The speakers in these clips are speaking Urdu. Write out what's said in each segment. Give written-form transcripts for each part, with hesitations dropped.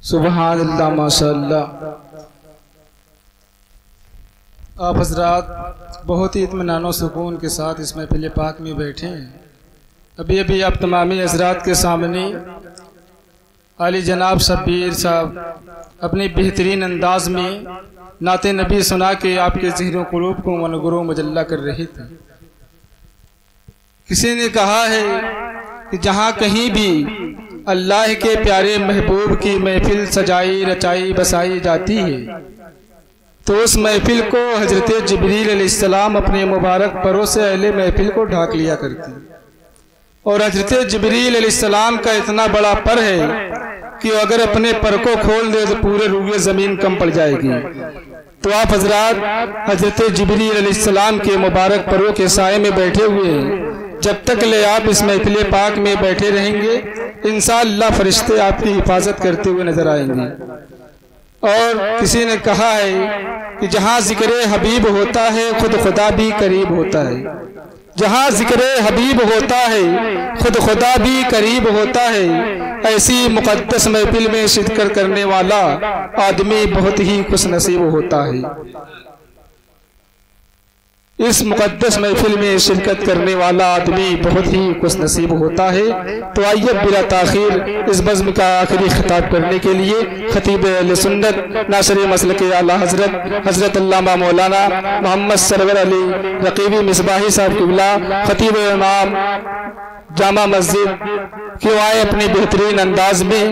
سبحان اللہ ماشاء اللہ۔ آپ حضرات بہت ہی اطمینان و سکون کے ساتھ اس محفل پاک میں بیٹھے ہیں۔ ابھی آپ تمامی حضرات کے سامنے عالی جناب شبیر صاحب اپنی بہترین انداز میں نعت نبی سنا کے آپ کے ذہن و قلوب کو منور و مجلہ کر رہے تھے۔ کسی نے کہا ہے کہ جہاں کہیں بھی اللہ کے پیارے محبوب کی محفل سجائی رچائی بسائی جاتی ہے تو اس محفل کو حضرت جبریل علیہ السلام اپنے مبارک پروں سے اہل محفل کو ڈھانک لیا کرتی، اور حضرت جبریل علیہ السلام کا اتنا بڑا پر ہے کہ اگر اپنے پر کو کھول دے تو پورے روئے زمین کم پڑ جائے گی۔ تو آپ حضرات حضرت جبریل علیہ السلام کے مبارک پروں کے سائے میں بیٹھے ہوئے ہیں۔ جب تک لے آپ اس محفل پاک میں بیٹھے رہیں گے انشاءاللہ فرشتے آپ کی حفاظت کرتے ہوئے نظر آئیں گے۔ اور کسی نے کہا ہے کہ جہاں ذکر حبیب ہوتا ہے خود خدا بھی قریب ہوتا ہے، جہاں ذکر حبیب ہوتا ہے خود خدا بھی قریب ہوتا ہے۔ ایسی مقدس محفل میں شرکت کرنے والا آدمی بہت ہی خوش نصیب ہوتا ہے۔ اس مقدس محفل میں شرکت کرنے والا آدمی بہت ہی خوش نصیب ہوتا ہے۔ تو آئیے بلا تاخیر اس بزم کا آخری خطاب کرنے کے لیے خطیب اہل سنت ناصر مسلک اعلیٰ حضرت علامہ مولانا محمد سرور علی رقیبی مصباحی صاحب قبلہ خطیب امام جامع مسجد کیوں آئے اپنی بہترین انداز میں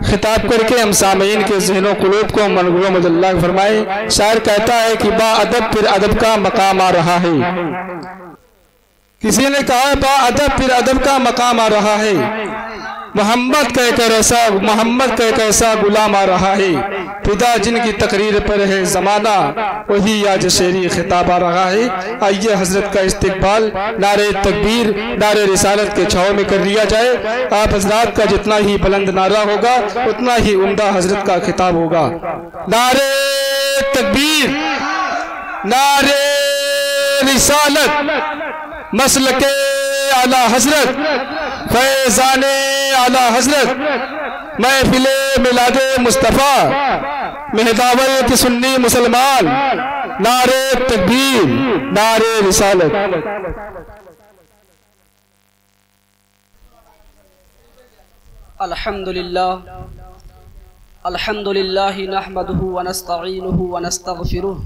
خطاب کر کے ہم سامعین کے ذہن و قلوب کو منور و مجلہ فرمائے۔ شاعر کہتا ہے کہ با ادب پھر ادب کا مقام آ رہا ہے۔ کسی نے کہا با ادب پھر ادب کا مقام آ رہا ہے، محمد کہہ ایسا غلام آ رہا ہے، خدا جن کی تقریر پر ہے زمانہ وہی آج شعری خطاب آ رہا ہے۔ آئیے حضرت کا استقبال نعرہ تکبیر نعرہ رسالت کے چھاؤں میں کر لیا جائے۔ آپ حضرات کا جتنا ہی بلند نعرہ ہوگا اتنا ہی عمدہ حضرت کا خطاب ہوگا۔ نعرہ تکبیر نعرہ رسالت مسلک اعلیٰ حضرت فیضان اعلیٰ حضرت محفل میلاد مصطفیٰ مہداول کی سنی مسلمان نعرہ تکبیر نعرہ رسالت۔ الحمدللہ نحمده ونستعینه ونستغفره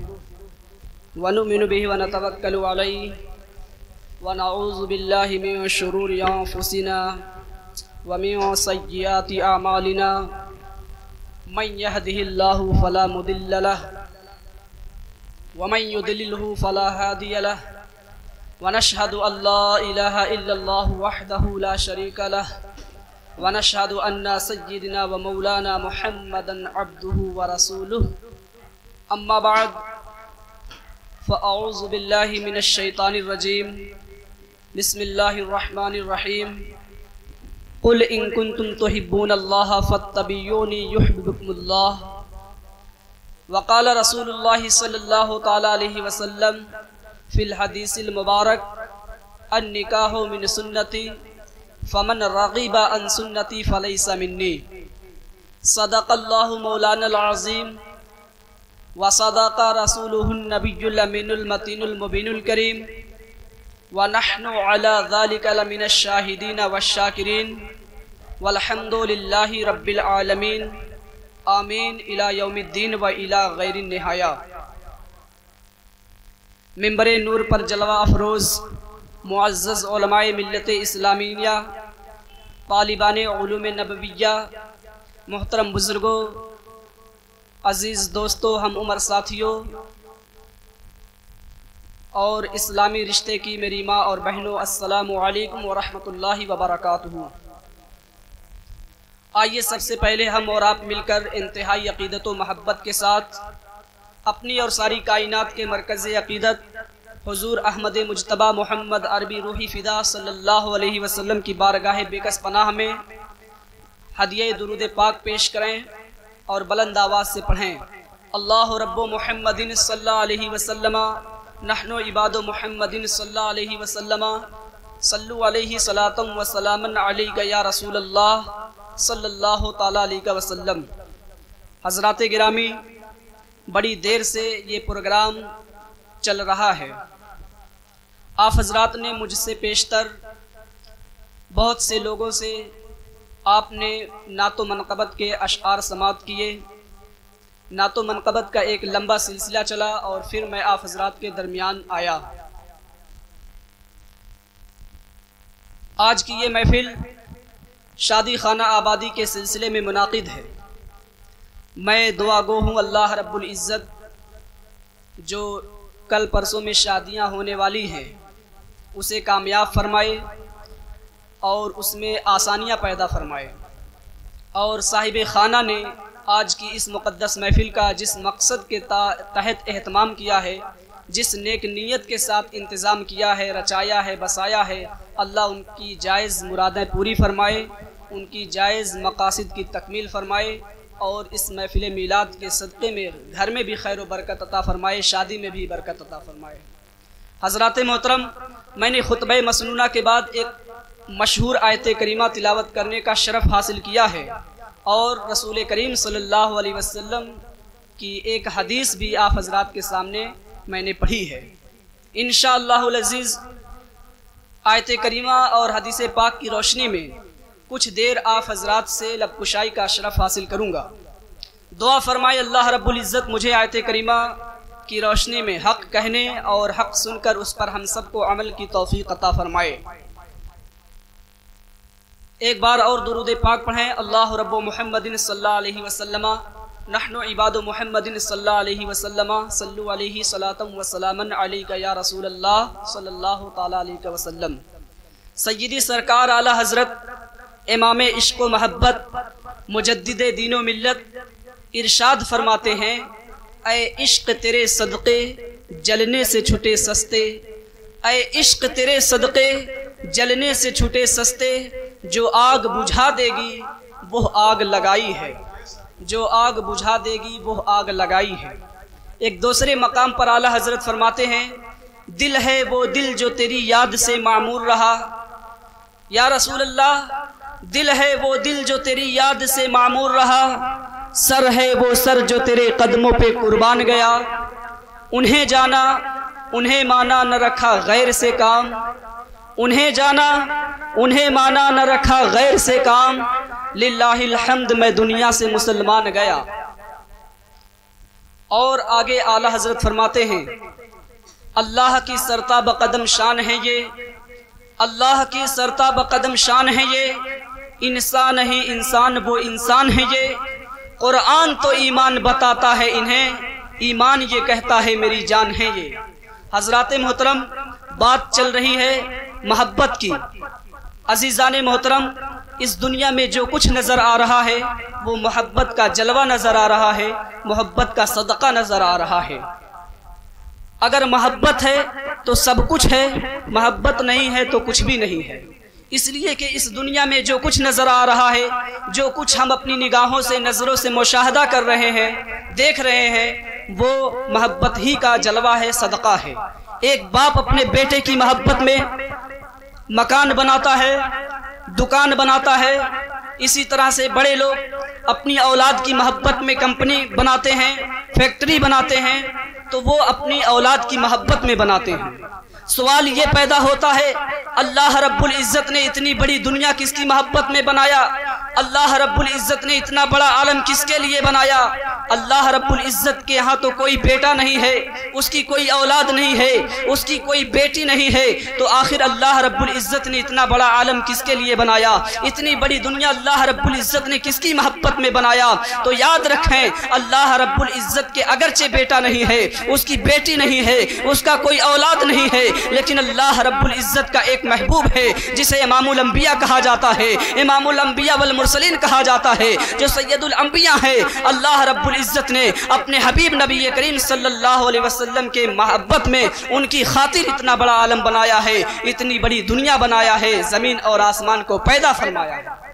ونؤمن به ونتوکل علیہ ونعوذ باللہ من شرور انفسنا ومن سیئات اعمالنا من يهده الله فلا مضل له ومن يضلله فلا هادي له ونشهد ان لا اله الا الله وحده لا شريك له ونشهد ان سيدنا ومولانا محمدا عبده ورسوله اما بعد فاعوذ بالله من الشيطان الرجيم بسم الله الرحمن الرحيم قل ان كنتم تحبون الله فاتبعوني يحببكم الله وقال رسول الله صلى الله تعالى عليه وسلم في الحديث المبارك النكاح من سنتي فمن رغب عن سنتي فليس مني صدق الله مولانا العظيم وصدق رسوله النبي الأمين المتين المبين الكريم ونحن على ذلك لمن الشاهدين والشاكرين والحمد لله رب العالمين آمین الى یوم الدین و الى غیر النہایہ۔ منبر نور پر جلوہ افروز معزز علماء ملت اسلامیہ طالبان علوم نبویہ محترم بزرگوں عزیز دوستوں ہم عمر ساتھیوں اور اسلامی رشتے کی میری ماں اور بہنوں السلام علیکم ورحمۃ اللہ وبرکاتہ۔ آئیے سب سے پہلے ہم اور آپ مل کر انتہائی عقیدت و محبت کے ساتھ اپنی اور ساری کائنات کے مرکز عقیدت حضور احمد مجتبی محمد عربی روحی فدا صلی اللہ علیہ وسلم کی بارگاہ بیکس پناہ میں ہدیہ درود پاک پیش کریں اور بلند آواز سے پڑھیں۔ اللہ رب محمد صلی اللہ علیہ وسلم نحن عباد محمد صلی اللہ علیہ وسلم صلو علیہ صلاۃ و سلاما علیک یا رسول اللہ صلی اللہ تعالیٰ علیہ وسلم۔ حضرات گرامی، بڑی دیر سے یہ پروگرام چل رہا ہے۔ آپ حضرات نے مجھ سے پیشتر بہت سے لوگوں سے آپ نے نعت و منقبت کے اشعار سماعت کیے۔ نعت و منقبت کا ایک لمبا سلسلہ چلا اور پھر میں آپ حضرات کے درمیان آیا۔ آج کی یہ محفل شادی خانہ آبادی کے سلسلے میں منعقد ہے۔ میں دعا گو ہوں اللہ رب العزت جو کل پرسوں میں شادیاں ہونے والی ہیں اسے کامیاب فرمائے اور اس میں آسانیاں پیدا فرمائے، اور صاحب خانہ نے آج کی اس مقدس محفل کا جس مقصد کے تحت اہتمام کیا ہے، جس نیک نیت کے ساتھ انتظام کیا ہے، رچایا ہے، بسایا ہے، اللہ ان کی جائز مرادیں پوری فرمائے، ان کی جائز مقاصد کی تکمیل فرمائے، اور اس محفل میلاد کے صدقے میں گھر میں بھی خیر و برکت عطا فرمائے، شادی میں بھی برکت عطا فرمائے۔ حضرات محترم، میں نے خطبہ مسنونہ کے بعد ایک مشہور آیت کریمہ تلاوت کرنے کا شرف حاصل کیا ہے، اور رسول کریم صلی اللہ علیہ وسلم کی ایک حدیث بھی آپ حضرات کے سامنے میں نے پڑھی ہے۔ انشاءاللہ العزیز آیت کریمہ اور حدیث پاک کی روشنی میں کچھ دیر آپ حضرات سے لب کشائی کا شرف حاصل کروں گا۔ دعا فرمائے اللہ رب العزت مجھے آیت کریمہ کی روشنی میں حق کہنے اور حق سن کر اس پر ہم سب کو عمل کی توفیق عطا فرمائے۔ ایک بار اور درود پاک پڑھیں۔ اللہ رب محمد صلی اللہ علیہ وسلم، نحن عباد محمد صلی اللہ علیہ وسلم، صلو علیہ صلاۃ و سلاما علیک یا رسول اللہ صلی اللہ تعالی علیہ وسلم۔ سیدی سرکار اعلی حضرت امام عشق و محبت مجدد دین و ملت ارشاد فرماتے ہیں، اے عشق تیرے صدقے جلنے سے چھٹے سستے، اے عشق تیرے صدقے جلنے سے چھٹے سستے، جو آگ بجھا دے گی وہ آگ لگائی ہے، جو آگ بجھا دے گی وہ آگ لگائی ہے۔ ایک دوسرے مقام پر اعلیٰ حضرت فرماتے ہیں، دل ہے وہ دل جو تیری یاد سے معمور رہا، یا رسول اللہ دل ہے وہ دل جو تیری یاد سے معمور رہا، سر ہے وہ سر جو تیرے قدموں پہ قربان گیا، انہیں جانا انہیں مانا نہ رکھا غیر سے کام، انہیں جانا انہیں مانا نہ رکھا غیر سے کام، للہ الحمد میں دنیا سے مسلمان گیا۔ اور آگے اعلیٰ حضرت فرماتے ہیں، اللہ کی سرتاب قدم شان ہے یہ، اللہ کی سرتاب قدم شان ہے یہ، انسان ہی انسان وہ انسان ہے یہ، قرآن تو ایمان بتاتا ہے انہیں، ایمان یہ کہتا ہے میری جان ہے یہ۔ حضرات محترم، بات چل رہی ہے محبت کی۔ عزیزان محترم، اس دنیا میں جو کچھ نظر آ رہا ہے وہ محبت کا جلوہ نظر آ رہا ہے، محبت کا صدقہ نظر آ رہا ہے۔ اگر محبت ہے تو سب کچھ ہے، محبت نہیں ہے تو کچھ بھی نہیں ہے۔ اس لیے کہ اس دنیا میں جو کچھ نظر آ رہا ہے، جو کچھ ہم اپنی نگاہوں سے نظروں سے مشاہدہ کر رہے ہیں، دیکھ رہے ہیں، وہ محبت ہی کا جلوہ ہے، صدقہ ہے۔ ایک باپ اپنے بیٹے کی محبت میں مکان بناتا ہے، دکان بناتا ہے، اسی طرح سے بڑے لوگ اپنی اولاد کی محبت میں کمپنی بناتے ہیں، فیکٹری بناتے ہیں، تو وہ اپنی اولاد کی محبت میں بناتے ہیں۔ سوال یہ پیدا ہوتا ہے، اللہ رب العزت نے اتنی بڑی دنیا کس کی محبت میں بنایا؟ اللہ رب العزت نے اتنا بڑا عالم کس کے لیے بنایا؟ اللہ رب العزت کے ہاں تو کوئی بیٹا نہیں ہے، اس کی کوئی اولاد نہیں ہے، اس کی کوئی بیٹی نہیں ہے، تو آخر اللہ رب العزت نے اتنا بڑا عالم کس کے لیے بنایا؟ اتنی بڑی دنیا اللہ رب العزت نے کس کی محبت میں بنایا؟ تو یاد رکھیں، اللہ رب العزت کے اگرچہ بیٹا نہیں ہے، اس کی بیٹی نہیں ہے، اس کا کوئی اولاد نہیں ہے، لیکن اللہ رب العزت کا ایک محبوب ہے جسے امام الانبیاء کہا جاتا ہے، امام الانبیاء والمرسلین کہا جاتا ہے، جو سید الانبیاء ہے۔ اللہ رب العزت نے اپنے حبیب نبی کریم صلی اللہ علیہ وسلم کے محبت میں ان کی خاطر اتنا بڑا عالم بنایا ہے، اتنی بڑی دنیا بنایا ہے، زمین اور آسمان کو پیدا فرمایا ہے۔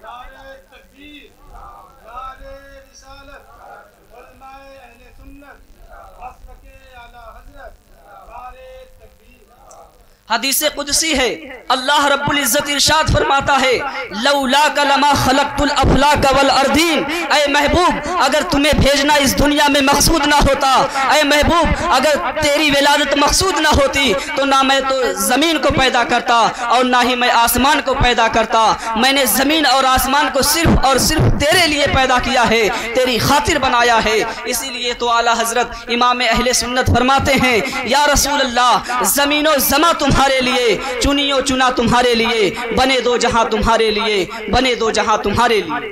حدیث قدسی ہے، اللہ رب العزت ارشاد فرماتا ہے لولاک لما خلقت الافلاک والارضین، اے محبوب اگر تمہیں بھیجنا اس دنیا میں مقصود نہ ہوتا، اے محبوب اگر تیری ولادت مقصود نہ ہوتی تو نہ میں تو زمین کو پیدا کرتا اور نہ ہی میں آسمان کو پیدا کرتا۔ میں نے زمین اور آسمان کو صرف اور صرف تیرے لیے پیدا کیا ہے، تیری خاطر بنایا ہے۔ اسی لیے تو اعلیٰ حضرت امام اہل سنت فرماتے ہیں یا رسول اللہ زمین و زماں تمہارے لیے، چنی و چنا تمہارے لیے، بنے دو جہاں تمہارے لیے، بنے دو جہاں تمہارے لیے۔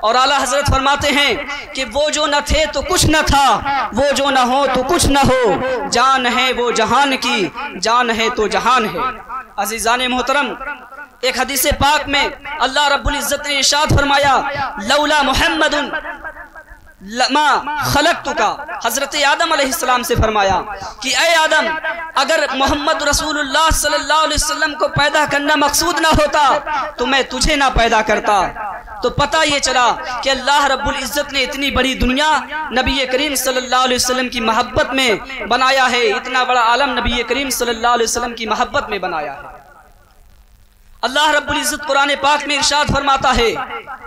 اور اعلیٰ حضرت فرماتے ہیں کہ وہ جو نہ تھے تو کچھ نہ تھا، وہ جو نہ ہو تو کچھ نہ ہو، جان ہے وہ جہان کی، جان ہے تو جہان ہے۔ عزیزان محترم، ایک حدیث پاک میں اللہ رب العزت نے ارشاد فرمایا لولا محمد لما خلقتک، حضرت آدم علیہ السلام سے فرمایا کہ اے آدم اگر محمد رسول اللہ صلی اللہ علیہ وسلم کو پیدا کرنا مقصود نہ ہوتا تو میں تجھے نہ پیدا کرتا۔ تو پتہ یہ چلا کہ اللہ رب العزت نے اتنی بڑی دنیا نبی کریم صلی اللہ علیہ وسلم کی محبت میں بنایا ہے، اتنا بڑا عالم نبی کریم صلی اللہ علیہ وسلم کی محبت میں بنایا ہے۔ اللہ رب العزت قرآن پاک میں ارشاد فرماتا ہے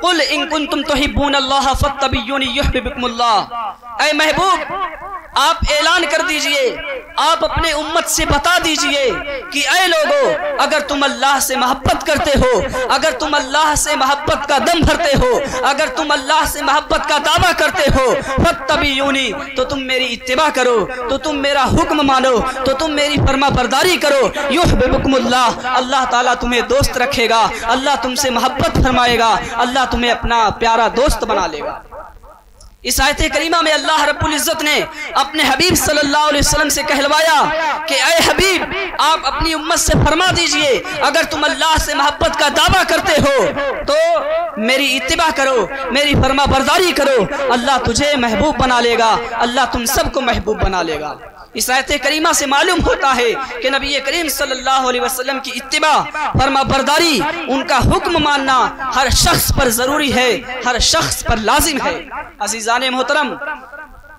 قل ان کنتم تحبون اللہ فاتبعونی یحببکم اللہ، اے محبوب آپ اعلان کر دیجئے، آپ اپنے امت سے بتا دیجئے کہ اے لوگو اگر تم اللہ سے محبت کرتے ہو، اگر تم اللہ سے محبت کا دم بھرتے ہو، اگر تم اللہ سے محبت کا دعویٰ کرتے ہو فاتبعونی، تو تم میری اتباع کرو، تو تم میرا حکم مانو، تو تم میری فرما برداری کرو، یحببکم اللہ، اللہ تعالیٰ تمہیں دوست رکھے گا، اللہ تم سے محبت فرمائے گا، اللہ تمہیں اپنا پیارا دوست بنا لے گا۔ اس آیت کریمہ میں اللہ رب العزت نے اپنے حبیب صلی اللہ علیہ وسلم سے کہلوایا کہ اے حبیب آپ اپنی امت سے فرما دیجئے اگر تم اللہ سے محبت کا دعویٰ کرتے ہو تو میری اتباع کرو، میری فرما برداری کرو، اللہ تجھے محبوب بنا لے گا، اللہ تم سب کو محبوب بنا لے گا۔ اس آیت کریمہ سے معلوم ہوتا ہے کہ نبی کریم صلی اللہ علیہ وسلم کی اتباع، فرما برداری، ان کا حکم ماننا ہر شخص پر ضروری ہے، ہر شخص پر لازم ہے۔ عزیزان محترم،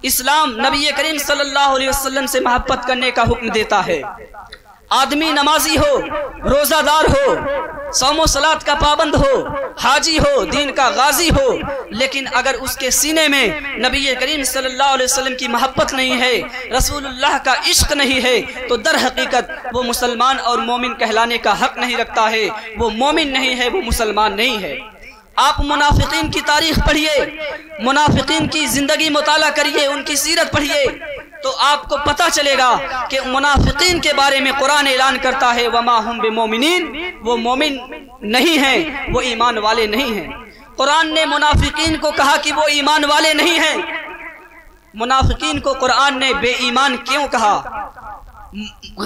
اسلام نبی کریم صلی اللہ علیہ وسلم سے محبت کرنے کا حکم دیتا ہے۔ آدمی نمازی ہو، روزہ دار ہو، صوم و صلاۃ کا پابند ہو، حاجی ہو، دین کا غازی ہو، لیکن اگر اس کے سینے میں نبی کریم صلی اللہ علیہ وسلم کی محبت نہیں ہے، رسول اللہ کا عشق نہیں ہے، تو در حقیقت وہ مسلمان اور مومن کہلانے کا حق نہیں رکھتا ہے، وہ مومن نہیں ہے، وہ مسلمان نہیں ہے۔ آپ منافقین کی تاریخ پڑھیے، منافقین کی زندگی مطالعہ کریے، ان کی سیرت پڑھیے، تو آپ کو پتہ چلے گا کہ منافقین کے بارے میں قرآن اعلان کرتا ہے وما ہم بمومنین، وہ مومن نہیں ہیں، وہ ایمان والے نہیں ہیں۔ قرآن نے منافقین کو کہا کہ وہ ایمان والے نہیں ہیں۔ منافقین کو قرآن نے بے ایمان کیوں کہا،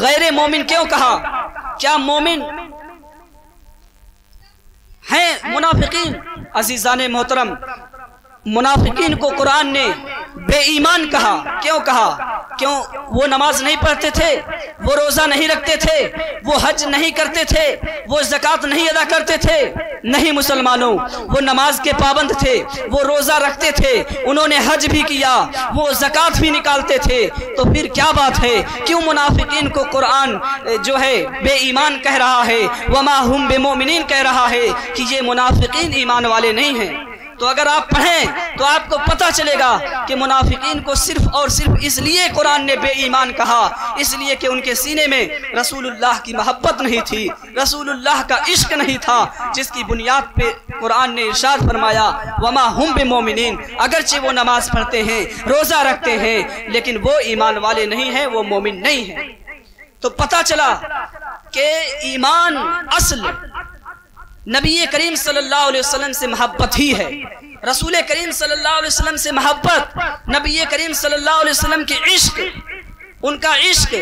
غیر مومن کیوں کہا؟ کیا مومن ہیں منافقین؟ عزیزان محترم، منافقین کو قرآن نے بے ایمان کہا، کیوں کہا؟ کیوں وہ نماز نہیں پڑھتے تھے، وہ روزہ نہیں رکھتے تھے، وہ حج نہیں کرتے تھے، وہ زکوٰۃ نہیں ادا کرتے تھے؟ نہیں مسلمانوں، وہ نماز کے پابند تھے، وہ روزہ رکھتے تھے، انہوں نے حج بھی کیا، وہ زکوٰۃ بھی نکالتے تھے، تو پھر کیا بات ہے؟ کیوں منافقین کو قرآن جو ہے بے ایمان کہہ رہا ہے، وما ہم بمومنین کہہ رہا ہے کہ یہ منافقین ایمان والے نہیں ہیں؟ تو اگر آپ پڑھیں تو آپ کو پتہ چلے گا کہ منافقین کو صرف اور صرف اس لیے قرآن نے بے ایمان کہا، اس لیے کہ ان کے سینے میں رسول اللہ کی محبت نہیں تھی، رسول اللہ کا عشق نہیں تھا، جس کی بنیاد پہ قرآن نے ارشاد فرمایا وما ہم بمومنین، اگرچہ وہ نماز پڑھتے ہیں، روزہ رکھتے ہیں، لیکن وہ ایمان والے نہیں ہیں، وہ مومن نہیں ہیں۔ تو پتہ چلا کہ ایمان اصل نبی کریم صلی اللہ علیہ وسلم سے محبت ہی ہے، رسول کریم صلی اللہ علیہ وسلم سے محبت، نبی کریم صلی اللہ علیہ وسلم کی عشق، ان کا عشق،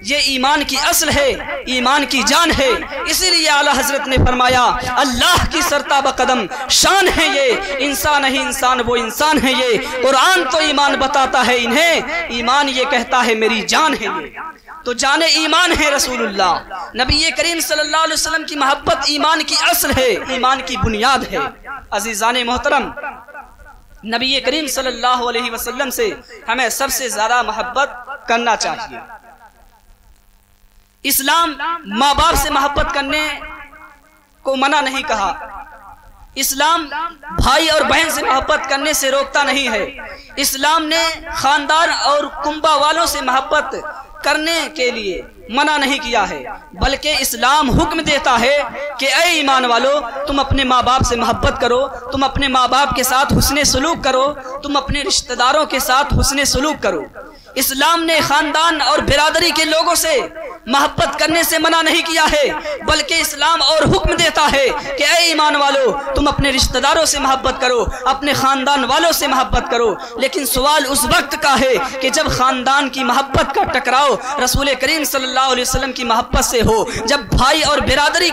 یہ ایمان کی اصل ہے، ایمان کی جان ہے۔ اسی لیے اعلیٰ حضرت نے فرمایا اللہ کی سرتابہ قدم شان ہے یہ، انسان ہی انسان وہ انسان ہے یہ، قرآن تو ایمان بتاتا ہے انہیں، ایمان یہ کہتا ہے میری جان ہے یہ۔ تو جان ایمان ہے رسول اللہ، نبی کریم صلی اللہ علیہ وسلم کی محبت ایمان کی اصل ہے، ایمان کی بنیاد ہے۔ عزیزان محترم، نبی کریم صلی اللہ علیہ وسلم سے ہمیں سب سے زیادہ محبت کرنا چاہیے۔ اسلام ماں باپ سے محبت کرنے کو منع نہیں کہا، اسلام بھائی اور بہن سے محبت کرنے سے روکتا نہیں ہے، اسلام نے خاندان اور کنبہ والوں سے محبت کرنے کے لیے منع نہیں کیا ہے، بلکہ اسلام حکم دیتا ہے کہ اے ایمان والو، تم اپنے ماں باپ سے محبت کرو، تم اپنے ماں باپ کے ساتھ حسن سلوک کرو، تم اپنے رشتہ داروں کے ساتھ حسن سلوک کرو۔ اسلام نے خاندان اور برادری کے لوگوں سے محبت کرنے سے منع نہیں کیا ہے، بلکہ اسلام اور حکم دیتا ہے کہ اے ایمان والو، تم اپنے رشتہ داروں سے محبت کرو، اپنے خاندان والوں سے محبت کرو۔ لیکن سوال اس وقت کا ہے کہ جب خاندان کی محبت کا ٹکراؤ رسول کریم صلی اللہ علیہ وسلم کی محبت سے ہو، جب بھائی اور برادری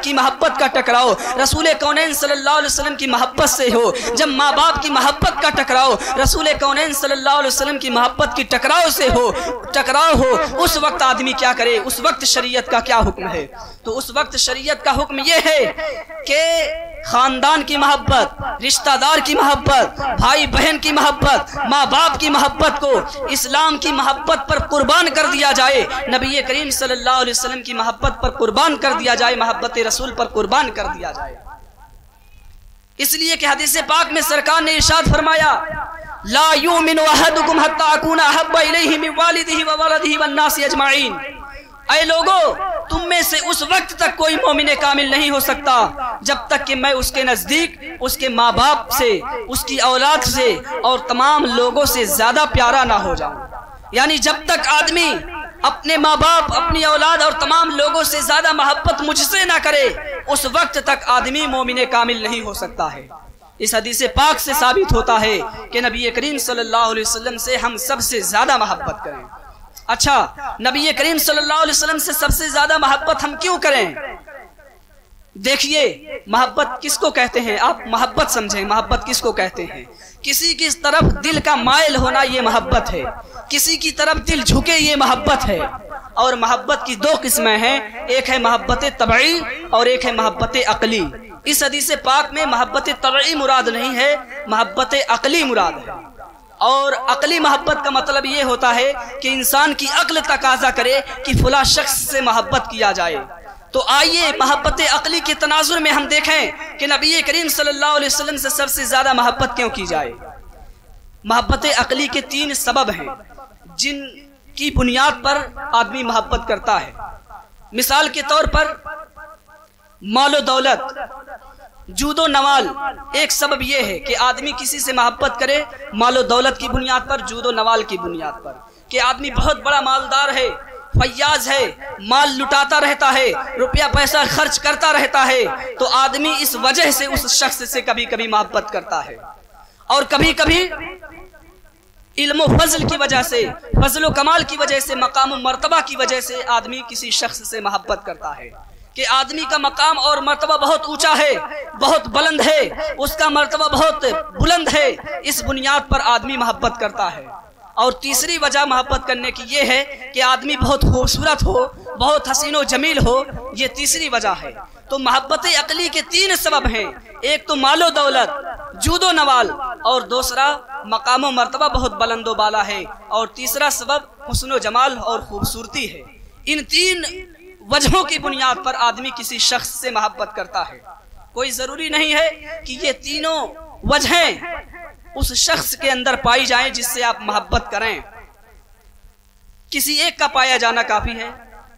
کی محبت کا ٹکراؤ رسول کونین صلی اللہ علیہ وسلم کی محبت سے ہو، جب ماں باپ کی محبت کا ٹکراؤ رسول کونین صلی اللہ علیہ وسلم کی محبت کی ٹکراؤ ہو، اس وقت آدمی کیا کرے؟ اس وقت شریعت کا کیا حکم ہے؟ تو اس وقت شریعت کا حکم یہ ہے کہ خاندان کی محبت، رشتہ دار کی محبت، بھائی بہن کی محبت، ماں باپ کی محبت کو اسلام کی محبت پر قربان کر دیا جائے، نبی کریم صلی اللہ علیہ وسلم کی محبت پر قربان کر دیا جائے، محبت رسول پر قربان کر دیا جائے۔ اس لیے کہ حدیث پاک میں سرکار نے ارشاد فرمایا، لا یؤمن احدکم حتی اکون احب الیہ من والدہ وولدہ والناس اجمعین۔ اے لوگو، تم میں سے اس وقت تک کوئی مومن کامل نہیں ہو سکتا جب تک کہ میں اس کے نزدیک اس کے ماں باپ سے، اس کی اولاد سے اور تمام لوگوں سے زیادہ پیارا نہ ہو جاؤں۔ یعنی جب تک آدمی اپنے ماں باپ، اپنی اولاد اور تمام لوگوں سے زیادہ محبت مجھ سے نہ کرے، اس وقت تک آدمی مومن کامل نہیں ہو سکتا ہے۔ اس حدیث پاک سے ثابت ہوتا ہے کہ نبی کریم صلی اللہ علیہ وسلم سے ہم سب سے زیادہ محبت کریں۔ اچھا، نبی کریم صلی اللہ علیہ وسلم سے سب سے زیادہ محبت ہم کیوں کریں؟ دیکھیے، محبت کس کو کہتے ہیں؟ آپ محبت سمجھیں، محبت کس کو کہتے ہیں؟ کسی کی طرف دل کا مائل ہونا یہ محبت ہے، کسی کی طرف دل جھکے یہ محبت ہے۔ اور محبت کی دو قسمیں ہیں، ایک ہے محبت طبعی اور ایک ہے محبت عقلی۔ اس حدیث پاک میں محبت طبعی مراد نہیں ہے، محبت عقلی مراد ہے۔ اور عقلی محبت کا مطلب یہ ہوتا ہے کہ انسان کی عقل تقاضا کرے کہ فلاں شخص سے محبت کیا جائے۔ تو آئیے محبت عقلی کے تناظر میں ہم دیکھیں کہ نبی کریم صلی اللہ علیہ وسلم سے سب سے زیادہ محبت کیوں کی جائے۔ محبت عقلی کے 3 سبب ہیں جن کی بنیاد پر آدمی محبت کرتا ہے۔ مثال کے طور پر مال و دولت، جود و نوال۔ ایک سبب یہ ہے کہ آدمی کسی سے محبت کرے مال و دولت کی بنیاد پر، جود و نوال کی بنیاد پر، کہ آدمی بہت بڑا مالدار ہے، فیاض ہے، مال لٹاتا رہتا ہے، روپیہ پیسہ خرچ کرتا رہتا ہے، تو آدمی اس وجہ سے اس شخص سے کبھی کبھی محبت کرتا ہے۔ اور کبھی کبھی علم و فضل کی وجہ سے، فضل و کمال کی وجہ سے، مقام و مرتبہ کی وجہ سے آدمی کسی شخص سے محبت کرتا ہے کہ آدمی کا مقام اور مرتبہ بہت اونچا ہے، بہت بلند ہے، اس کا مرتبہ بہت بلند ہے، اس بنیاد پر آدمی محبت کرتا ہے۔ اور تیسری وجہ محبت کرنے کی یہ ہے کہ آدمی بہت خوبصورت ہو، بہت حسین و جمیل ہو، یہ تیسری وجہ ہے۔ تو محبت عقلی کے 3 سبب ہیں، ایک تو مال و دولت، جود و نوال، اور دوسرا مقام و مرتبہ بہت بلند و بالا ہے، اور تیسرا سبب حسن و جمال اور خوبصورتی ہے۔ ان 3 وجہوں کی بنیاد پر آدمی کسی شخص سے محبت کرتا ہے۔ کوئی ضروری نہیں ہے کہ یہ تینوں وجہیں اس شخص کے اندر پائی جائیں جس سے آپ محبت کریں۔ کسی ایک کا پایا جانا کافی ہے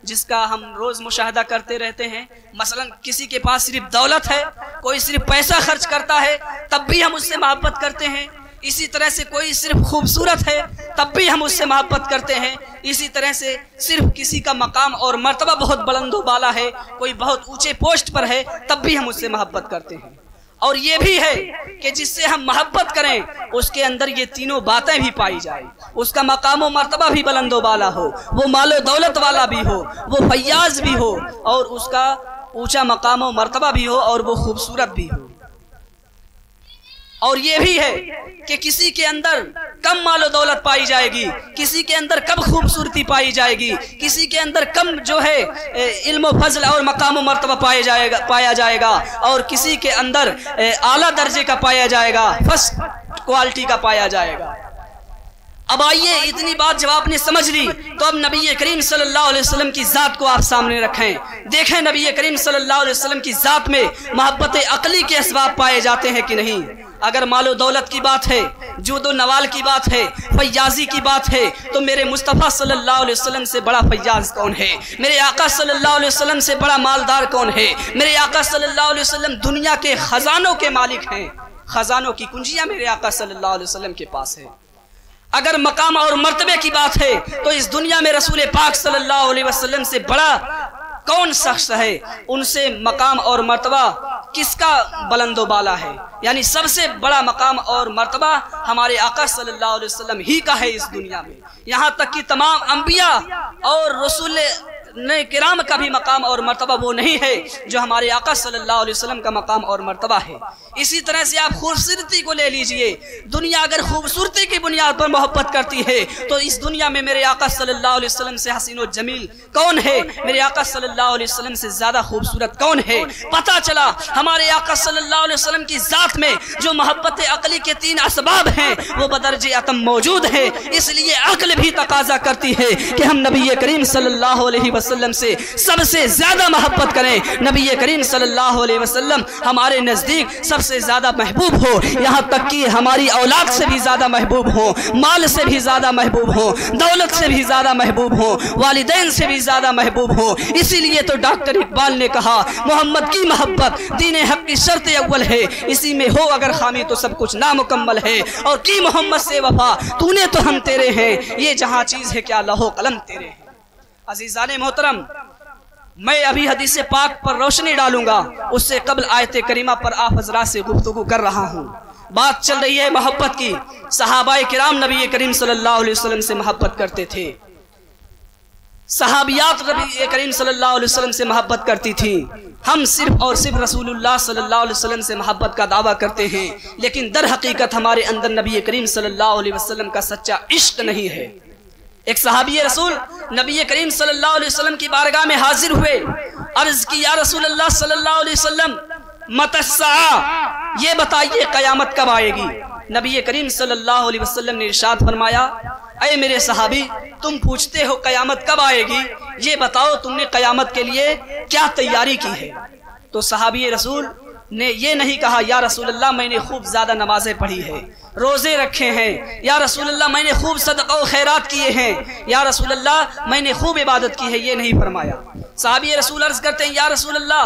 جس کا ہم روز مشاہدہ کرتے رہتے ہیں۔ مثلا کسی کے پاس صرف دولت ہے، کوئی صرف پیسہ خرچ کرتا ہے، تب بھی ہم اس سے محبت کرتے ہیں۔ اسی طرح سے کوئی صرف خوبصورت ہے، تب بھی ہم اس سے محبت کرتے ہیں۔ اسی طرح سے صرف کسی کا مقام اور مرتبہ بہت بلند و بالا ہے، کوئی بہت اونچے پوسٹ پر ہے، تب بھی ہم اس سے محبت کرتے ہیں۔ اور یہ بھی ہے کہ جس سے ہم محبت کریں اس کے اندر یہ تینوں باتیں بھی پائی جائیں، اس کا مقام و مرتبہ بھی بلند و بالا ہو، وہ مال و دولت والا بھی ہو، وہ فیاض بھی ہو، اور اس کا اونچا مقام و مرتبہ بھی ہو، اور وہ خوبصورت بھی ہو۔ اور یہ بھی ہے کہ کسی کے اندر کم مال و دولت پائی جائے گی، کسی کے اندر کم خوبصورتی پائی جائے گی، کسی کے اندر کم جو ہے علم و فضل اور مقام و مرتبہ پایا جائے گا، اور کسی کے اندر اعلیٰ درجے کا پایا جائے گا، فرسٹ کوالٹی کا پایا جائے گا۔ اب آئیے اتنی بات جب آپ نے سمجھ لی تو اب نبی کریم صلی اللہ علیہ وسلم کی ذات کو آپ سامنے رکھیں. دیکھیں نبی کریم صلی اللہ علیہ وسلم کی ذات میں محبت عقلی کے اسباب پائے جاتے ہیں کہ نہیں. اگر مال و دولت کی بات ہے، جود و نوال کی بات ہے، فیاضی کی بات ہے، تو میرے مصطفیٰ صلی اللہ علیہ وسلم سے بڑا فیاض کون ہے؟ میرے آقا صلی اللہ علیہ وسلم سے بڑا مالدار کون ہے؟ میرے آقا صلی اللہ علیہ وسلم دنیا کے خزانوں کے مالک ہیں. خزانوں کی کنجیاں میرے آقا صلی اللہ علیہ وسلم کے پاس ہے. اگر مقام اور مرتبے کی بات ہے تو اس دنیا میں رسول پاک صلی اللہ علیہ وسلم سے بڑا کون شخص ہے؟ ان سے مقام اور مرتبہ کس کا بلند و بالا ہے؟ یعنی سب سے بڑا مقام اور مرتبہ ہمارے آقا صلی اللہ علیہ وسلم ہی کا ہے اس دنیا میں. یہاں تک کہ تمام انبیاء اور رسول کرام کا بھی مقام اور مرتبہ وہ نہیں ہے جو ہمارے آقا صلی اللہ علیہ وسلم کا مقام اور مرتبہ ہے. اسی طرح سے آپ خوبصورتی کو لے لیجئے. دنیا اگر خوبصورتی کی بنیاد پر محبت کرتی ہے تو اس دنیا میں میرے آقا صلی اللہ علیہ وسلم سے حسین و جمیل کون ہے؟ میرے آقا صلی اللہ علیہ وسلم سے زیادہ خوبصورت کون ہے؟ پتہ چلا ہمارے آقا صلی اللہ علیہ وسلم کی ذات میں جو محبت عقلی کے 3 اسباب ہیں وہ بدرجہ اتم موجود ہیں. اس لیے عقل بھی تقاضا کرتی ہے کہ ہم نبی کریم صلی اللہ علیہ وسلم سے سب سے زیادہ محبت کریں. نبی کریم صلی اللہ علیہ وسلم ہمارے نزدیک سب سے زیادہ محبوب ہو، یہاں تک کہ ہماری اولاد سے بھی زیادہ محبوب ہو، مال سے بھی زیادہ محبوب ہو، دولت سے بھی زیادہ محبوب ہو، والدین سے بھی زیادہ محبوب ہو. اسی لیے تو ڈاکٹر اقبال نے کہا محمد کی محبت دین حق کی شرط اول ہے، اسی میں ہو اگر خامی تو سب کچھ نامکمل ہے. اور کی محمد سے وفا تو نے تو ہم تیرے ہیں، یہ جہاں چیز ہے کیا لوح و قلم تیرے ہیں. عزیزان محترم، میں ابھی حدیث پاک پر روشنی ڈالوں گا، اس سے قبل آیت کریمہ پر آپ حضرات سے گفتگو کر رہا ہوں. بات چل رہی ہے محبت کی. صحابہ کرام نبی کریم صلی اللہ علیہ وسلم سے محبت کرتے تھے، صحابیات نبی کریم صلی اللہ علیہ وسلم سے محبت کرتی تھیں. ہم صرف اور صرف رسول اللہ صلی اللہ علیہ وسلم سے محبت کا دعویٰ کرتے ہیں، لیکن در حقیقت ہمارے اندر نبی کریم صلی اللہ علیہ وسلم کا سچا عشق نہیں ہے. ایک صحابی رسول نبی کریم صلی اللہ علیہ وسلم کی بارگاہ میں حاضر ہوئے، عرض کی یا رسول اللہ صلی اللہ علیہ وسلم متی الساعہ، یہ بتائیے قیامت کب آئے گی؟ نبی کریم صلی اللہ علیہ وسلم نے ارشاد فرمایا اے میرے صحابی، تم پوچھتے ہو قیامت کب آئے گی، یہ بتاؤ تم نے قیامت کے لیے کیا تیاری کی ہے؟ تو صحابی رسول نے یہ نہیں کہا یا رسول اللہ میں نے خوب زیادہ نمازیں پڑھی ہیں، روزے رکھے ہیں، یا رسول اللہ میں نے خوب صدقہ و خیرات کیے ہیں، یا رسول اللہ میں نے خوب عبادت کی ہے. یہ نہیں فرمایا. صحابی رسول عرض کرتے ہیں یا رسول اللہ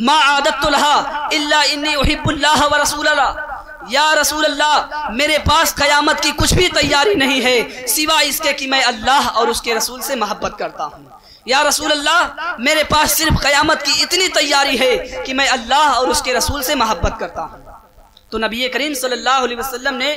ما عادت لها الا انی احب اللہ ورسول اللہ، یا رسول اللہ میرے پاس قیامت کی کچھ بھی تیاری نہیں ہے سوائے اس کے کہ میں اللہ اور اس کے رسول سے محبت کرتا ہوں. یا رسول اللہ میرے پاس صرف قیامت کی اتنی تیاری ہے کہ میں اللہ اور اس کے رسول سے محبت کرتا ہوں. تو نبی کریم صلی اللہ علیہ وسلم نے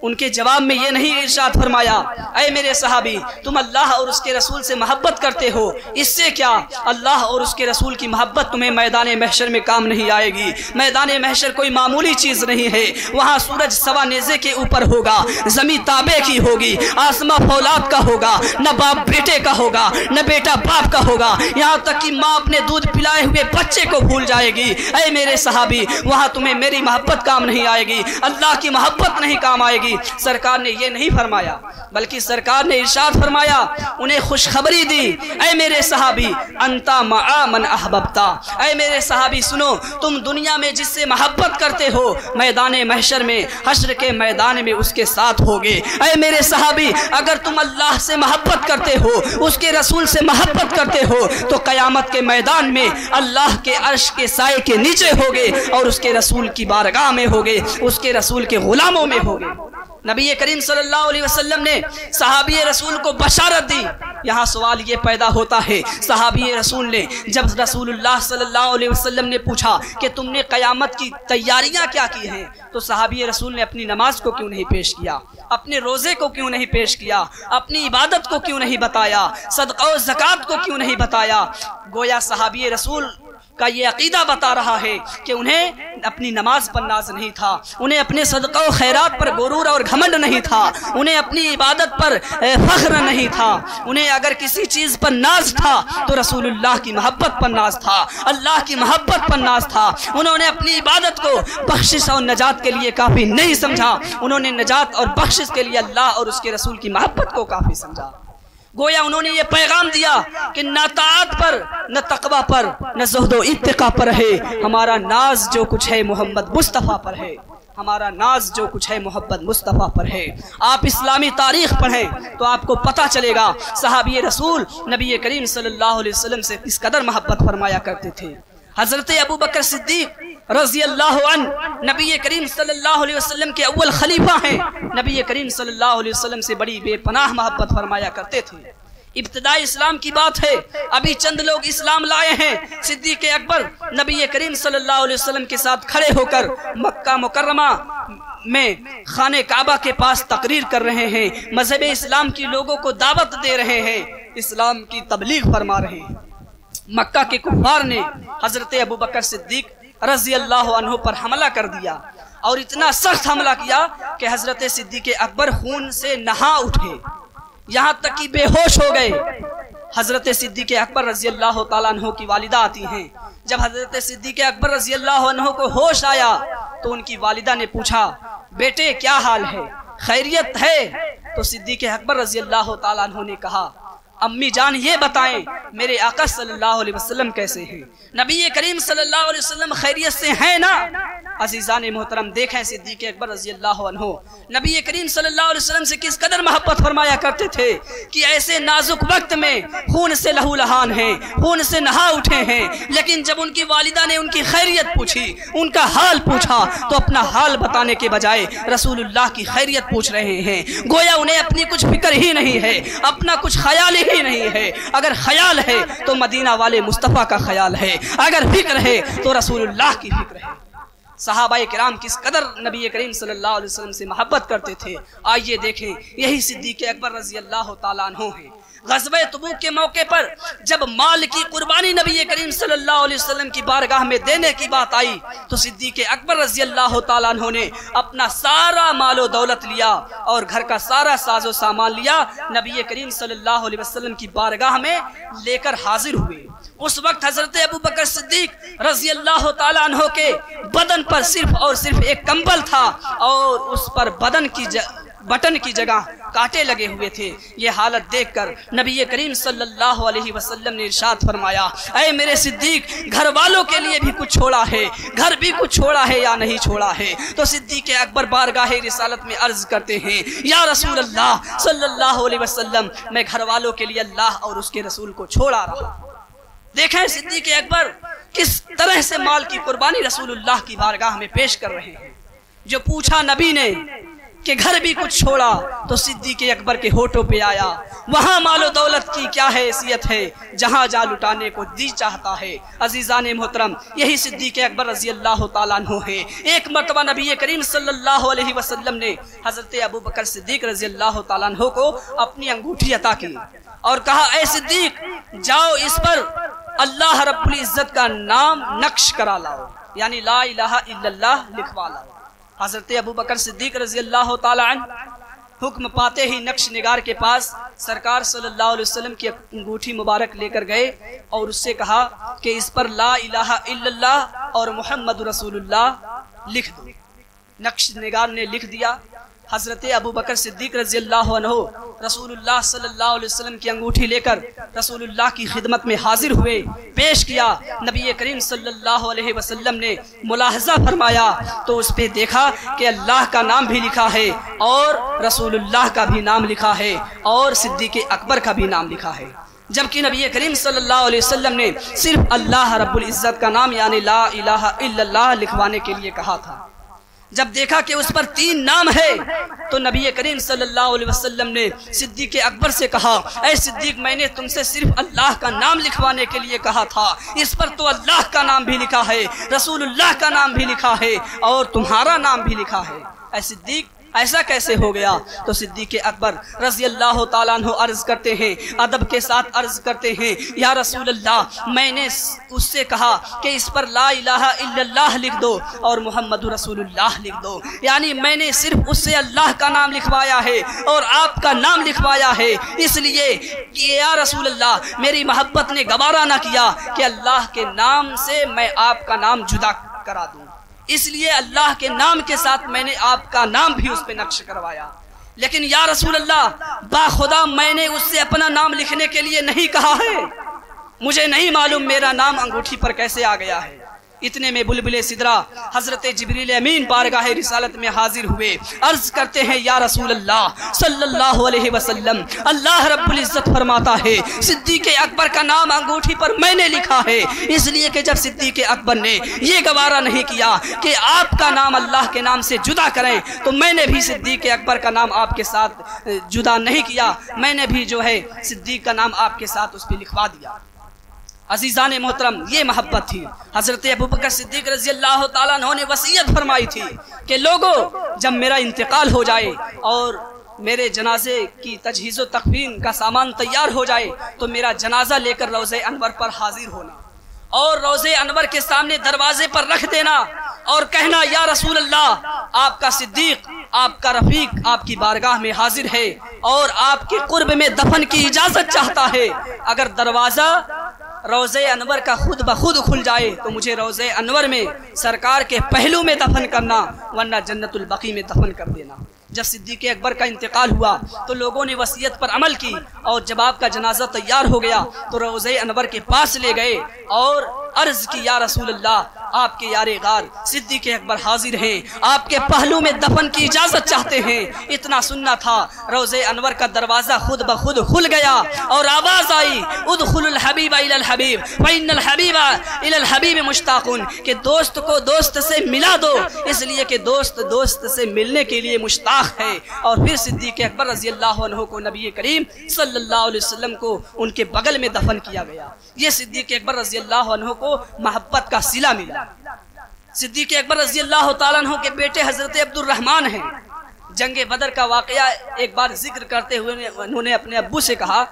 ان کے جواب میں یہ نہیں ارشاد فرمایا اے میرے صحابی تم اللہ اور اس کے رسول سے محبت کرتے ہو، اس سے کیا؟ اللہ اور اس کے رسول کی محبت تمہیں میدان محشر میں کام نہیں آئے گی. میدان محشر کوئی معمولی چیز نہیں ہے، وہاں سورج سوا نیزے کے اوپر ہوگا، زمین تابے کی ہوگی، آسمان فولاد کا ہوگا، نہ باپ بیٹے کا ہوگا نہ بیٹا باپ کا ہوگا، یہاں تک کہ ماں اپنے دودھ پلائے ہوئے بچے کو بھول جائے گی. اے میرے صحابی وہاں تمہیں میری محبت کام نہیں آئے گی، اللہ کی محبت نہیں کام آئے گی. سرکار نے یہ نہیں فرمایا بلکہ سرکار نے ارشاد فرمایا، انہیں خوشخبری دی اے میرے صحابی انتا مع من احببتا، اے میرے صحابی سنو تم دنیا میں جس سے محبت کرتے ہو میدان محشر میں حشر کے میدان میں اس کے ساتھ ہوگے. اے میرے صحابی اگر تم اللہ سے محبت کرتے ہو، اس کے رسول سے محبت کرتے ہو تو قیامت کے میدان میں اللہ کے عرش کے سائے کے نیچے ہوگے اور اس کے رسول کی بارگاہ میں ہوگے، اس کے رسول کے غلاموں میں ہوگے. نبی کریم صلی اللہ علیہ وسلم نے صحابی رسول کو بشارت دی. یہاں سوال یہ پیدا ہوتا ہے صحابی رسول نے جب رسول اللہ صلی اللہ علیہ وسلم نے پوچھا کہ تم نے قیامت کی تیاریاں کیا کی ہیں، تو صحابی رسول نے اپنی نماز کو کیوں نہیں پیش کیا، اپنے روزے کو کیوں نہیں پیش کیا، اپنی عبادت کو کیوں نہیں بتایا، صدقہ و زکوٰۃ کو کیوں نہیں بتایا؟ گویا صحابی رسول کا یہ عقیدہ بتا رہا ہے کہ انہیں اپنی نماز پر ناز نہیں تھا، انہیں اپنے صدقہ و خیرات پر غرور اور گھمنڈ نہیں تھا، انہیں اپنی عبادت پر فخر نہیں تھا، انہیں اگر کسی چیز پر ناز تھا تو رسول اللہ کی محبت پر ناز تھا، اللہ کی محبت پر ناز تھا۔ انہوں نے اپنی عبادت کو بخشش اور نجات کے لیے کافی نہیں سمجھا، انہوں نے نجات اور بخشش کے لیے اللہ اور اس کے رسول کی محبت کو کافی سمجھا۔ گویا انہوں نے یہ پیغام دیا کہ نہ طاعت پر، نہ تقوی پر، نہ زہد و اتقا پر ہے، ہمارا ناز جو کچھ ہے محمد مصطفیٰ پر ہے، ہمارا ناز جو کچھ ہے محمد مصطفیٰ پر ہے۔ آپ اسلامی تاریخ پڑھیں تو آپ کو پتہ چلے گا صحابی رسول نبی کریم صلی اللہ علیہ وسلم سے کس قدر محبت فرمایا کرتے تھے۔ حضرت ابو بکر صدیق رضی اللہ عنہ نبی کریم صلی اللہ علیہ وسلم کے اول خلیفہ ہیں، نبی کریم صلی اللہ علیہ وسلم سے بڑی بے پناہ محبت فرمایا کرتے تھے۔ ابتدائی اسلام کی بات ہے، ابھی چند لوگ اسلام لائے ہیں۔ صدیق اکبر نبی کریم صلی اللہ علیہ وسلم کے ساتھ کھڑے ہو کر مکہ مکرمہ میں خانہ کعبہ کے پاس تقریر کر رہے ہیں، مذہب اسلام کی لوگوں کو دعوت دے رہے ہیں، اسلام کی تبلیغ فرما رہے ہیں۔ مکہ کے کفار نے حضرت ابو بکر صدیق رضی اللہ عنہ پر حملہ کر دیا، اور اتنا سخت حملہ کیا کہ حضرت صدیق اکبر خون سے نہا اٹھے، یہاں تک کہ بے ہوش ہو گئے۔ حضرت صدیق اکبر رضی اللہ تعالیٰ عنہ کی والدہ آتی ہیں، جب حضرت صدیق اکبر رضی اللہ عنہ کو ہوش آیا تو ان کی والدہ نے پوچھا، بیٹے کیا حال ہے، خیریت ہے؟ تو صدیق اکبر رضی اللہ تعالیٰ عنہ نے کہا، امی جان یہ بتائیں میرے آقا صلی اللہ علیہ وسلم کیسے ہیں؟ نبی کریم صلی اللہ علیہ وسلم خیریت سے ہیں نا؟ عزیزان محترم دیکھیں صدیق اکبر رضی اللہ عنہ نبی کریم صلی اللہ علیہ وسلم سے کس قدر محبت فرمایا کرتے تھے کہ ایسے نازک وقت میں خون سے لہو لہان ہیں، خون سے نہا اٹھے ہیں، لیکن جب ان کی والدہ نے ان کی خیریت پوچھی، ان کا حال پوچھا، تو اپنا حال بتانے کے بجائے رسول اللہ کی خیریت پوچھ رہے ہیں۔ گویا انہیں اپنی کچھ فکر ہی نہیں ہے، اپنا کچھ خیال ہی نہیں ہے۔ اگر خیال ہے تو مدینہ والے مصطفیٰ کا خیال ہے، اگر فکر ہے تو رسول اللہ کی فکر ہے۔ صحابہ کرام کس قدر نبی کریم صلی اللہ علیہ وسلم سے محبت کرتے تھے، آئیے دیکھیں۔ یہی صدیق اکبر رضی اللہ تعالیٰ عنہ ہیں۔ غزوہ تبوک کے موقع پر جب مال کی قربانی نبی کریم صلی اللہ علیہ وسلم کی بارگاہ میں دینے کی بات آئی تو صدیق اکبر رضی اللہ تعالیٰ عنہ نے اپنا سارا مال و دولت لیا اور گھر کا سارا ساز و سامان لیا، نبی کریم صلی اللہ علیہ وسلم کی بارگاہ میں لے کر حاضر ہوئے۔ اس وقت حضرت ابو بکر صدیق رضی اللہ تعالیٰ عنہ کے بدن پر صرف اور صرف ایک کمبل تھا، اور اس پر بدن کی بٹن کی جگہ کانٹے لگے ہوئے تھے۔ یہ حالت دیکھ کر نبی کریم صلی اللہ علیہ وسلم نے ارشاد فرمایا، اے میرے صدیق، گھر والوں کے لیے بھی کچھ چھوڑا ہے، گھر بھی کچھ چھوڑا ہے یا نہیں چھوڑا ہے؟ تو صدیق اکبر بارگاہ رسالت میں عرض کرتے ہیں، یا رسول اللہ صلی اللہ علیہ وسلم، میں گھر والوں کے لیے اللہ اور اس کے رسول کو چھوڑا رہا۔ دیکھیں صدیق اکبر کس طرح سے مال کی قربانی رسول اللہ کی بارگاہ میں پیش کر رہے ہیں۔ جو پوچھا نبی نے کہ گھر بھی کچھ چھوڑا تو صدیق اکبر کے ہونٹوں پہ آیا، وہاں مال و دولت کی کیا حیثیت ہے جہاں جا لٹانے کو دی چاہتا ہے۔ عزیزان محترم یہی صدیق اکبر رضی اللہ تعالیٰ عنہ ہے۔ ایک مرتبہ نبی کریم صلی اللہ علیہ وسلم نے حضرت ابو بکر صدیق رضی اللہ تعالیٰ عنہ کو اپنی انگوٹھی عطا کی اور کہا، اے صدیق جاؤ اس پر اللہ رب العزت کا نام نقش کرا لاؤ، یعنی لا الہ الا اللہ لکھوا لاؤ۔ حضرت ابو بکر صدیق رضی اللہ تعالی عنہ حکم پاتے ہی نقش نگار کے پاس سرکار صلی اللہ علیہ وسلم کی انگوٹھی مبارک لے کر گئے اور اس سے کہا کہ اس پر لا الہ الا اللہ اور محمد رسول اللہ لکھ دو۔ نقش نگار نے لکھ دیا۔ حضرت ابو بکر صدیق رضی اللہ عنہ رسول اللہ صلی اللہ علیہ وسلم کی انگوٹھی لے کر رسول اللہ کی خدمت میں حاضر ہوئے، پیش کیا۔ نبی کریم صلی اللہ علیہ وسلم نے ملاحظہ فرمایا تو اس پہ دیکھا کہ اللہ کا نام بھی لکھا ہے اور رسول اللہ کا بھی نام لکھا ہے اور صدیق اکبر کا بھی نام لکھا ہے، جبکہ نبی کریم صلی اللہ علیہ وسلم نے صرف اللہ رب العزت کا نام یعنی لا الہ الا اللہ لکھوانے کے لیے کہا تھا۔ جب دیکھا کہ اس پر 3 نام ہے تو نبی کریم صلی اللہ علیہ وسلم نے صدیق اکبر سے کہا، اے صدیق میں نے تم سے صرف اللہ کا نام لکھوانے کے لیے کہا تھا، اس پر تو اللہ کا نام بھی لکھا ہے، رسول اللہ کا نام بھی لکھا ہے اور تمہارا نام بھی لکھا ہے۔ اے صدیق ایسا کیسے ہو گیا؟ تو صدیق اکبر رضی اللہ تعالیٰ عنہ عرض کرتے ہیں، ادب کے ساتھ عرض کرتے ہیں، یا رسول اللہ میں نے اس سے کہا کہ اس پر لا الہ الا اللہ لکھ دو اور محمد رسول اللہ لکھ دو، یعنی میں نے صرف اس سے اللہ کا نام لکھوایا ہے اور آپ کا نام لکھوایا ہے، اس لیے کہ یا رسول اللہ میری محبت نے گوارا نہ کیا کہ اللہ کے نام سے میں آپ کا نام جدا کرا دوں، اس لیے اللہ کے نام کے ساتھ میں نے آپ کا نام بھی اس پہ نقش کروایا۔ لیکن یا رسول اللہ باخدا میں نے اس سے اپنا نام لکھنے کے لیے نہیں کہا ہے، مجھے نہیں معلوم میرا نام انگوٹھی پر کیسے آ گیا ہے۔ اتنے میں بلبل سدرا حضرت جبریل امین بارگاہ رسالت میں حاضر ہوئے، عرض کرتے ہیں یا رسول اللہ صلی اللہ علیہ وسلم اللہ رب العزت فرماتا ہے صدیق اکبر کا نام انگوٹھی پر میں نے لکھا ہے، اس لیے کہ جب صدیق اکبر نے یہ گوارا نہیں کیا کہ آپ کا نام اللہ کے نام سے جدا کریں تو میں نے بھی صدیق اکبر کا نام آپ کے ساتھ جدا نہیں کیا، میں نے بھی جو ہے صدیق کا نام آپ کے ساتھ اس پہ لکھوا دیا۔ عزیزان محترم یہ محبت تھی۔ حضرت ابوبکر صدیق رضی اللہ تعالیٰ عنہ نے وصیت فرمائی تھی کہ لوگوں جب میرا انتقال ہو جائے اور میرے جنازے کی تجہیز و تکفین کا سامان تیار ہو جائے تو میرا جنازہ لے کر روضہ انور پر حاضر ہونا اور روضہ انور کے سامنے دروازے پر رکھ دینا اور کہنا یا رسول اللہ آپ کا صدیق آپ کا رفیق آپ کی بارگاہ میں حاضر ہے اور آپ کے قرب میں دفن کی اجازت چاہتا ہے، اگر دروازہ روضہ انور کا خود بخود کھل جائے تو مجھے روضہ انور میں سرکار کے پہلو میں دفن کرنا ورنہ جنت البقیع میں دفن کر دینا۔ جب صدیق اکبر کا انتقال ہوا تو لوگوں نے وصیت پر عمل کی اور جب آپ کا جنازہ تیار ہو گیا تو روضہ انور کے پاس لے گئے اور عرض کی یا رسول اللہ آپ کے یار غار صدیق اکبر حاضر ہیں، آپ کے پہلو میں دفن کی اجازت چاہتے ہیں۔ اتنا سننا تھا روضہ انور کا دروازہ خود بخود کھل گیا اور آواز آئی ادخل الحبیب الی الحبیب فإن الحبیب الی الحبیب مشتاق، کہ دوست کو دوست سے ملا دو، اس لیے کہ دوست دوست سے ملنے کے لیے مشتاق ہے۔ اور پھر صدیق اکبر رضی اللہ عنہ کو نبی کریم صلی اللہ علیہ وسلم کو ان کے بغل میں دفن کیا گیا۔ یہ صدیق اکبر رضی اللہ عنہ کو محبت کا صلہ ملا۔ صدیق اکبر رضی اللہ تعالیٰ عنہ کے بیٹے حضرت عبد الرحمن ہیں۔ جنگ بدر کا واقعہ ایک بار ذکر کرتے ہوئے انہوں نے اپنے ابو سے کہا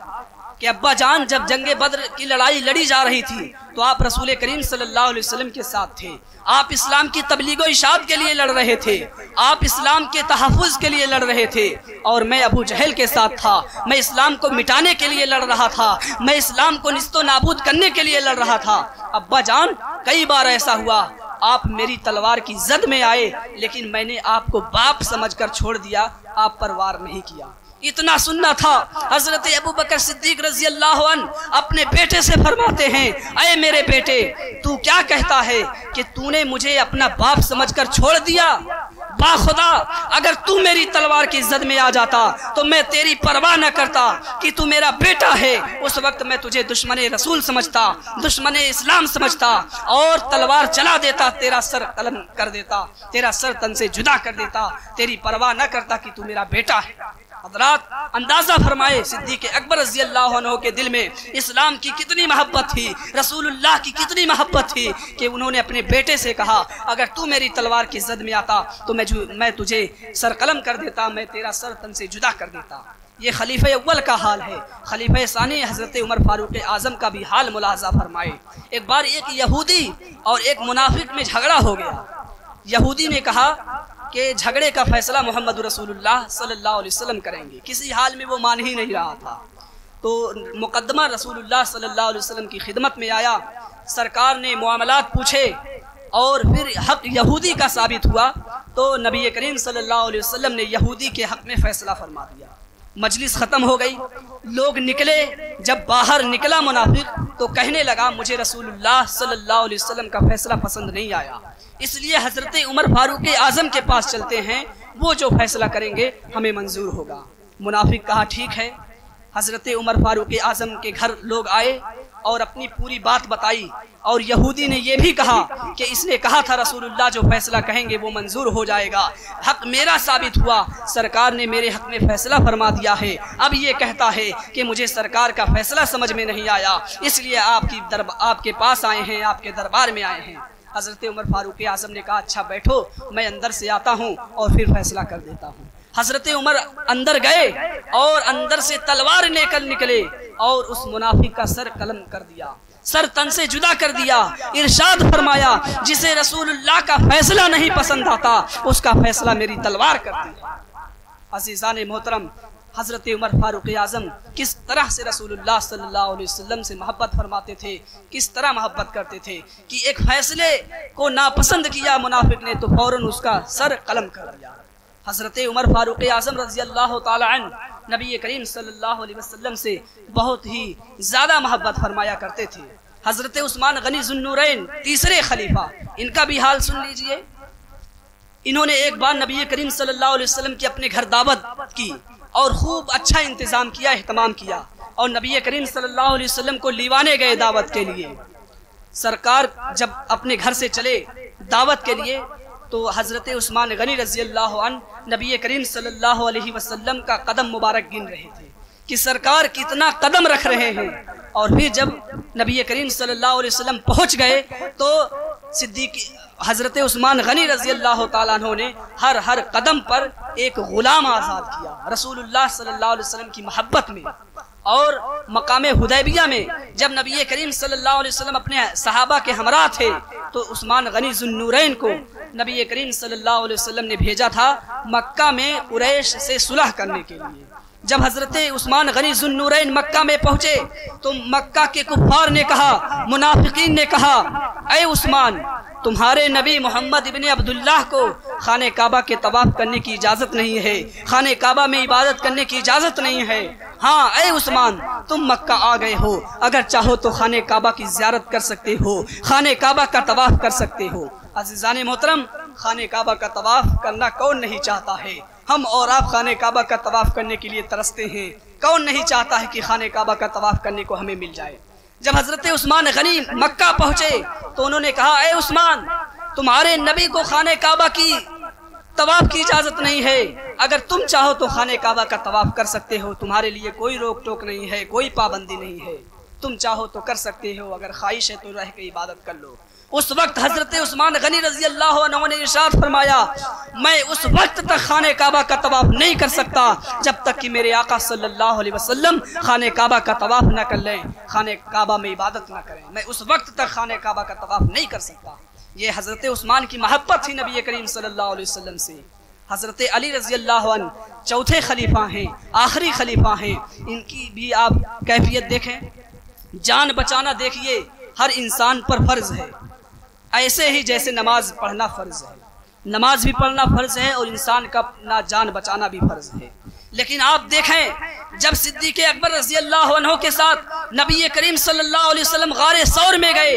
کہ ابا جان جب جنگ بدر کی لڑائی لڑی جا رہی تھی تو آپ رسول کریم صلی اللہ علیہ وسلم کے ساتھ تھے، آپ اسلام کی تبلیغ و اشاعت کے لیے لڑ رہے تھے، آپ اسلام کے تحفظ کے لیے لڑ رہے تھے اور میں ابو جہل کے ساتھ تھا، میں اسلام کو مٹانے کے لیے لڑ رہا تھا، میں اسلام کو نیست و نابود کرنے کے لیے لڑ رہا تھا۔ ابا جان کئی بار ایسا ہوا آپ میری تلوار کی زد میں آئے لیکن میں نے آپ کو باپ سمجھ کر چھوڑ دیا، آپ پر وار نہیں کیا۔ اتنا سننا تھا حضرت ابوبکر صدیق رضی اللہ عنہ اپنے بیٹے سے فرماتے ہیں اے میرے بیٹے تو کیا کہتا ہے کہ تو نے مجھے اپنا باپ سمجھ کر چھوڑ دیا؟ باخدا اگر تو میری تلوار کی زد میں آ جاتا تو میں تیری پرواہ نہ کرتا کہ تو میرا بیٹا ہے، اس وقت میں تجھے دشمن رسول سمجھتا، دشمن اسلام سمجھتا اور تلوار چلا دیتا، تیرا سر قلم کر دیتا، تیرا سر تن سے جدا کر دیتا، تیری پرواہ نہ کرتا کہ تو میرا بیٹا ہے۔ حضرات اندازہ فرمائے صدیق اکبر رضی اللہ عنہ کے دل میں اسلام کی کتنی محبت تھی، رسول اللہ کی کتنی محبت تھی کہ انہوں نے اپنے بیٹے سے کہا اگر تو میری تلوار کی زد میں آتا تو میں تجھے سر قلم کر دیتا، میں تیرا سر تن سے جدا کر دیتا۔ یہ خلیفہ اول کا حال ہے۔ خلیفہ ثانی حضرت عمر فاروق اعظم کا بھی حال ملاحظہ فرمائے۔ ایک بار ایک یہودی اور ایک منافق میں جھگڑا ہو گیا۔ یہودی نے کہا کہ جھگڑے کا فیصلہ محمد رسول اللہ صلی اللہ علیہ وسلم کریں گے، کسی حال میں وہ مان ہی نہیں رہا تھا، تو مقدمہ رسول اللہ صلی اللہ علیہ وسلم کی خدمت میں آیا، سرکار نے معاملات پوچھے اور پھر حق یہودی کا ثابت ہوا تو نبی کریم صلی اللہ علیہ وسلم نے یہودی کے حق میں فیصلہ فرما دیا۔ مجلس ختم ہو گئی، لوگ نکلے، جب باہر نکلا منافق تو کہنے لگا مجھے رسول اللہ صلی اللہ علیہ وسلم کا فیصلہ پسند نہیں آیا، اس لیے حضرت عمر فاروق اعظم کے پاس چلتے ہیں، وہ جو فیصلہ کریں گے ہمیں منظور ہوگا۔ منافق کہا ٹھیک ہے۔ حضرت عمر فاروق اعظم کے گھر لوگ آئے اور اپنی پوری بات بتائی اور یہودی نے یہ بھی کہا کہ اس نے کہا تھا رسول اللہ جو فیصلہ کہیں گے وہ منظور ہو جائے گا، حق میرا ثابت ہوا، سرکار نے میرے حق میں فیصلہ فرما دیا ہے، اب یہ کہتا ہے کہ مجھے سرکار کا فیصلہ سمجھ میں نہیں آیا، اس لیے آپ کے پاس آئے ہیں، آپ کے دربار میں آئے ہیں۔ حضرت عمر فاروق اعظم نے کہا اچھا بیٹھو، میں اندر سے آتا ہوں اور پھر فیصلہ کر دیتا ہوں۔ حضرت عمر اندر گئے اور اندر سے تلوار نکلے اور اس منافق کا سر قلم کر دیا، سر تن سے جدا کر دیا۔ ارشاد فرمایا جسے رسول اللہ کا فیصلہ نہیں پسند آتا اس کا فیصلہ میری تلوار کرتی ہے۔ عزیزان محترم، حضرت عمر فاروق اعظم کس طرح سے رسول اللہ صلی اللہ علیہ وسلم سے محبت فرماتے تھے، کس طرح محبت کرتے تھے کہ ایک فیصلے کو ناپسند کیا منافق نے تو فوراً اس کا سر قلم کر دیا۔ حضرت عمر فاروق اعظم رضی اللہ تعالی عنہ نبی کریم صلی اللہ علیہ وسلم سے بہت ہی زیادہ محبت فرمایا کرتے تھے۔ حضرت عثمان غنی ذو النورین تیسرے خلیفہ، ان کا بھی حال سن لیجئے۔ انہوں نے ایک بار نبی کریم صلی اللہ علیہ وسلم کی اپنے گھر دعوت کی اور خوب اچھا انتظام کیا، اہتمام کیا، اور نبی کریم صلی اللہ علیہ وسلم کو لیوانے گئے دعوت کے لیے۔ سرکار جب اپنے گھر سے چلے دعوت کے لیے تو حضرت عثمان غنی رضی اللہ عنہ نبی کریم صلی اللہ علیہ وسلم کا قدم مبارک گن رہے تھے کہ سرکار کتنا قدم رکھ رہے ہیں، اور پھر جب نبی کریم صلی اللہ علیہ وسلم پہنچ گئے تو صدیق حضرت عثمان غنی رضی اللہ تعالیٰ عنہ نے ہر قدم پر ایک غلام آزاد کیا رسول اللہ صلی اللہ علیہ وسلم کی محبت میں۔ اور مقام حدیبیہ میں جب نبی کریم صلی اللہ علیہ وسلم اپنے صحابہ کے ہمراہ تھے تو عثمان غنی ذو النورین کو نبی کریم صلی اللہ علیہ وسلم نے بھیجا تھا مکہ میں قریش سے صلح کرنے کے لیے۔ جب حضرت عثمان غنی ذو النورین مکہ میں پہنچے تو مکہ کے کفار نے کہا، منافقین نے کہا، اے عثمان تمہارے نبی محمد ابن عبداللہ کو خانہ کعبہ کے طواف کرنے کی اجازت نہیں ہے، خانہ کعبہ میں عبادت کرنے کی اجازت نہیں ہے۔ ہاں اے عثمان تم مکہ آ گئے ہو، اگر چاہو تو خانہ کعبہ کی زیارت کر سکتے ہو، خانہ کعبہ کا طواف کر سکتے ہو۔ عزیزان محترم، خانہ کعبہ کا طواف کرنا کون نہیں چاہتا ہے؟ ہم اور آپ خانہ کعبہ کا طواف کرنے کے لیے ترستے ہیں، کون نہیں چاہتا ہے کہ خانہ کعبہ کا طواف کرنے کو ہمیں مل جائے۔ جب حضرت عثمان غنی مکہ پہنچے تو انہوں نے کہا، اے عثمان تمہارے نبی کو خانہ کعبہ کی طواف کی اجازت نہیں ہے، اگر تم چاہو تو خانہ کعبہ کا طواف کر سکتے ہو، تمہارے لیے کوئی روک ٹوک نہیں ہے، کوئی پابندی نہیں ہے، تم چاہو تو کر سکتے ہو، اگر خواہش ہے تو رہ کے عبادت کر لو۔ اس وقت حضرت عثمان غنی رضی اللہ عنہ نے ارشاد فرمایا، میں اس وقت تک خانہ کعبہ کا طواف نہیں کر سکتا جب تک کہ میرے آقا صلی اللہ علیہ وسلم خانہ کعبہ کا طواف نہ کر لیں، خانہ کعبہ میں عبادت نہ کریں، میں اس وقت تک خانہ کعبہ کا طواف نہیں کر سکتا۔ یہ حضرت عثمان کی محبت تھی نبی کریم صلی اللہ علیہ وسلم سے۔ حضرت علی رضی اللہ عنہ چوتھے خلیفہ ہیں، آخری خلیفہ ہیں، ان کی بھی آپ کیفیت دیکھیں، جان بچانا دیکھیے ہر انسان پر فرض ہے، ایسے ہی جیسے نماز پڑھنا فرض ہے، نماز بھی پڑھنا فرض ہے اور انسان کا اپنا جان بچانا بھی فرض ہے۔ لیکن آپ دیکھیں جب صدیق اکبر رضی اللہ عنہ کے ساتھ نبی کریم صلی اللہ علیہ وسلم غار ثور میں گئے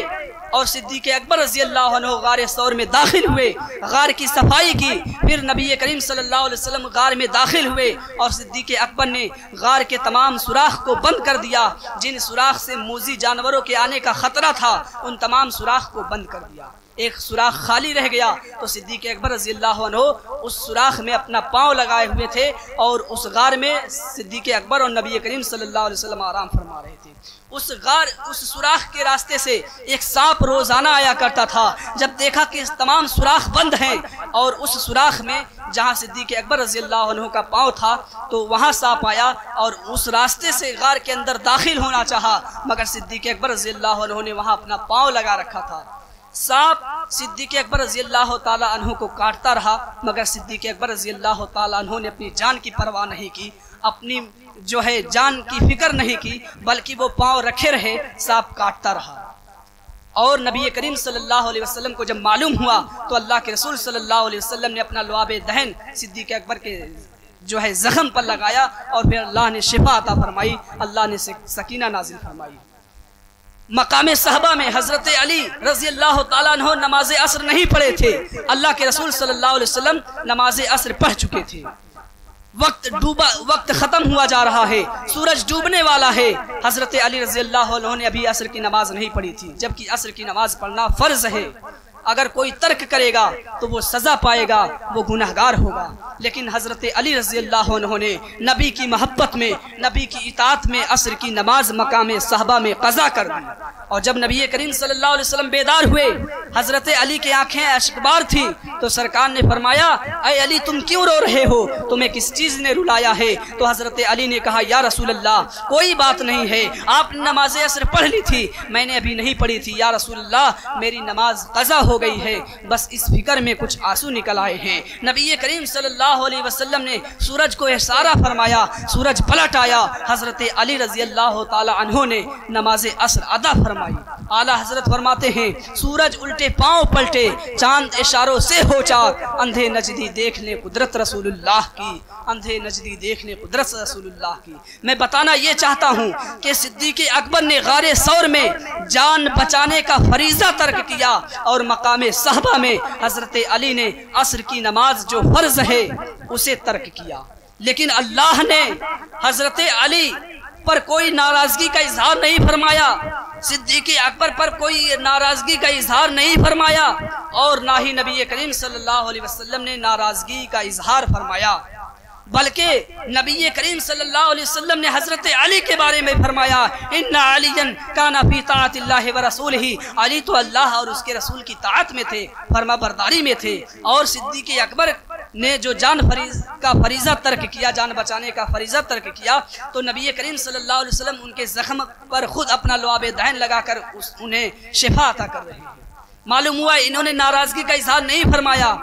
اور صدیق اکبر رضی اللہ عنہ غار ثور میں داخل ہوئے، غار کی صفائی کی، پھر نبی کریم صلی اللہ علیہ وسلم غار میں داخل ہوئے اور صدیق اکبر نے غار کے تمام سوراخ کو بند کر دیا، جن سوراخ سے موذی جانوروں کے آنے کا خطرہ تھا ان تمام سوراخ کو بند کر دیا۔ ایک سوراخ خالی رہ گیا تو صدیق اکبر رضی اللہ عنہ اس سوراخ میں اپنا پاؤں لگائے ہوئے تھے اور اس غار میں صدیق اکبر اور نبی کریم صلی اللہ علیہ وسلم آرام فرما رہے تھے۔ اس سوراخ کے راستے سے ایک سانپ روزانہ آیا کرتا تھا، جب دیکھا کہ تمام سوراخ بند ہیں اور اس سوراخ میں جہاں صدیق اکبر رضی اللہ عنہ کا پاؤں تھا تو وہاں سانپ آیا اور اس راستے سے غار کے اندر داخل ہونا چاہا، مگر صدیق اکبر رضی اللہ عنہ نے وہاں اپنا پاؤں لگا رکھا تھا۔ سانپ صدیق اکبر رضی اللہ تعالیٰ عنہ کو کاٹتا رہا، مگر صدیق اکبر رضی اللہ تعالیٰ عنہ نے اپنی جان کی پرواہ نہیں کی، اپنی جان کی فکر نہیں کی، بلکہ وہ پاؤں رکھے رہے، سانپ کاٹتا رہا۔ اور نبی کریم صلی اللہ علیہ وسلم کو جب معلوم ہوا تو اللہ کے رسول صلی اللہ علیہ وسلم نے اپنا لعاب دہن صدیق اکبر کے زخم پر لگایا اور پھر اللہ نے شفا عطا فرمائی، اللہ نے سکینہ نازل فرمائی۔ مقام صحابہ میں حضرت علی رضی اللہ تعالیٰ عنہ نماز عصر نہیں پڑھے تھے، اللہ کے رسول صلی اللہ علیہ وسلم نماز عصر پڑھ چکے تھے، وقت ختم ہوا جا رہا ہے، سورج ڈوبنے والا ہے، حضرت علی رضی اللہ عنہ نے ابھی عصر کی نماز نہیں پڑھی تھی، جبکہ عصر کی نماز پڑھنا فرض ہے۔ اگر کوئی ترک کرے گا تو وہ سزا پائے گا، وہ گنہگار ہوگا۔ لیکن حضرت علی رضی اللہ عنہ نے نبی کی محبت میں، نبی کی اطاعت میں عصر کی نماز مقام صحابہ میں قضا کر دی۔ اور جب نبی کریم صلی اللہ علیہ وسلم بیدار ہوئے، حضرت علی کی آنکھیں اشکبار تھی، تو سرکار نے فرمایا اے علی تم کیوں رو رہے ہو، تمہیں کس چیز نے رلایا ہے؟ تو حضرت علی نے کہا یا رسول اللہ کوئی بات نہیں ہے، آپ نے نماز عصر پڑھ لی تھی، میں نے ابھی نہیں پڑھی تھی، یا رسول اللہ میری نماز قضا ہو گئی ہے، بس اس فکر میں کچھ آنسو نکل آئے ہیں۔ نبی کریم صلی اللہ علیہ وسلم نے سورج کو اشارہ فرمایا، سورج پلٹ آیا، حضرت علی رضی اللہ تعالی عنہ نے نماز عصر ادا فرمائی۔ اعلیٰ حضرت فرماتے ہیں سورج الٹے پاؤں پلٹے، چاند اشاروں سے ہو چاک، اندھے نجدی دیکھ لیں قدرت رسول اللہ کی، اندھے نجدی دیکھ لیں قدرت رسول اللہ کی۔ میں بتانا یہ چاہتا ہوں کہ صدیق اکبر نے غار ثور میں جان بچانے کا فریضہ ترک کیا، اور مقام صحابہ میں حضرت علی نے عصر کی نماز جو فرض ہے اسے ترک کیا، لیکن اللہ نے حضرت علی پر کوئی ناراضگی کا اظہار نہیں فرمایا، صدیق اکبر پر کوئی ناراضگی کا اظہار نہیں فرمایا، اور نہ ہی نبی کریم صلی اللہ علیہ وسلم نے ناراضگی کا اظہار فرمایا، بلکہ نبی کریم صلی اللہ علیہ وسلم نے حضرت علی کے بارے میں فرمایا ان علی کان فی طاعت اللہ ورسولہ، علی تو اللہ اور اس کے رسول کی طاعت میں تھے، فرما برداری میں تھے۔ اور صدیق اکبر نے جو جان کا فریضہ ترک کیا، جان بچانے کا فریضہ ترک کیا، تو نبی کریم صلی اللہ علیہ وسلم ان کے زخم پر خود اپنا لعاب دہن لگا کر انہیں شفا عطا کر رہے ہیں۔ معلوم ہوا انہوں نے ناراضگی کا اظہار نہیں فرمایا۔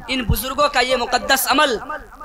ان بزرگوں کا یہ مقدس عمل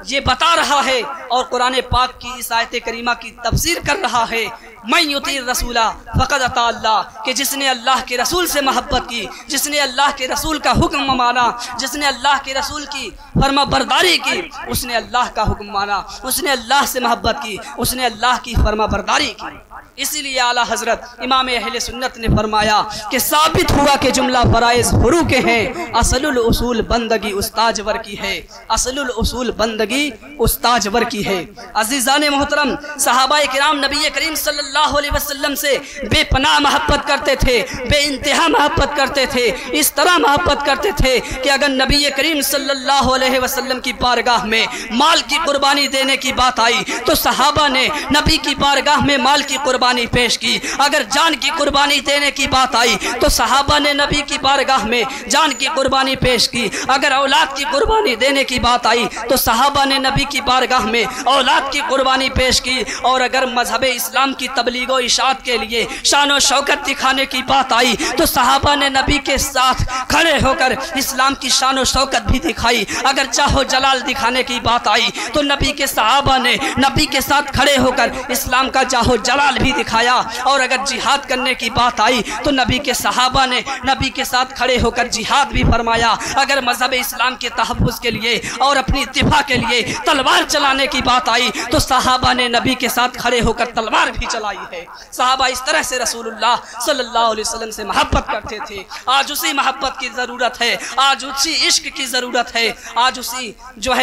یہ بتا رہا ہے، اور قرآن پاک کی اس آیت کریمہ کی تفسیر کر رہا ہے من یطیع الرسول فقد اطاع اللہ، کہ جس نے اللہ کے رسول سے محبت کی، جس نے اللہ کے رسول کا حکم مانا، جس نے اللہ کے رسول کی فرما برداری کی، اس نے اللہ کا حکم مانا، اس نے اللہ سے محبت کی، اس نے اللہ کی فرما برداری کی۔ اسی لیے اعلیٰ حضرت امام اہل سنت نے فرمایا کہ ثابت ہوا کہ جملہ فرائض فرو کے ہیں، اصل الاصول بندگی استاج ور کی ہے، اصل الاصول بندگی استاج ور کی ہے۔ عزیزان محترم، صحابہ کرام نبی کریم صلی اللہ علیہ وسلم سے بے پناہ محبت کرتے تھے، بے انتہا محبت کرتے تھے، اس طرح محبت کرتے تھے کہ اگر نبی کریم صلی اللہ علیہ وسلم کی بارگاہ میں مال کی قربانی دینے کی بات آئی تو صحابہ نے نبی کی بارگاہ میں مال کی قربانی پیش کی، اگر جان کی قربانی دینے کی بات آئی تو صحابہ نے نبی کی بارگاہ میں جان کی قربانی پیش کی، اگر اولاد کی قربانی دینے کی بات آئی تو صحابہ نے نبی کی بارگاہ میں اولاد کی قربانی پیش کی، اور اگر مذہب اسلام کی تبلیغ و اشاعت کے لیے شان و شوکت دکھانے کی بات آئی تو صحابہ نے نبی کے ساتھ کھڑے ہو کر اسلام کی شان و شوکت بھی دکھائی، اگر چاہو جلال دکھانے کی بات آئی تو نبی کے صحابہ نے نبی کے ساتھ کھڑے ہو کر اسلام کا چاہو جلال بھی دکھایا، اور اگر جہاد کرنے کی بات آئی تو نبی کے صحابہ نے نبی کے ساتھ کھڑے ہو کر جہاد بھی فرمایا، اگر مذہب اسلام کے تحفظ کے لیے اور اپنی دفاع کے لیے تلوار چلانے کی بات آئی تو صحابہ نے نبی کے ساتھ کھڑے ہو کر تلوار بھی چلائی ہے۔ صحابہ اس طرح سے رسول اللہ صلی اللہ علیہ وسلم سے محبت کرتے تھے۔ آج اسی محبت کی ضرورت ہے، آج اسی عشق کی ضرورت ہے، آج اسی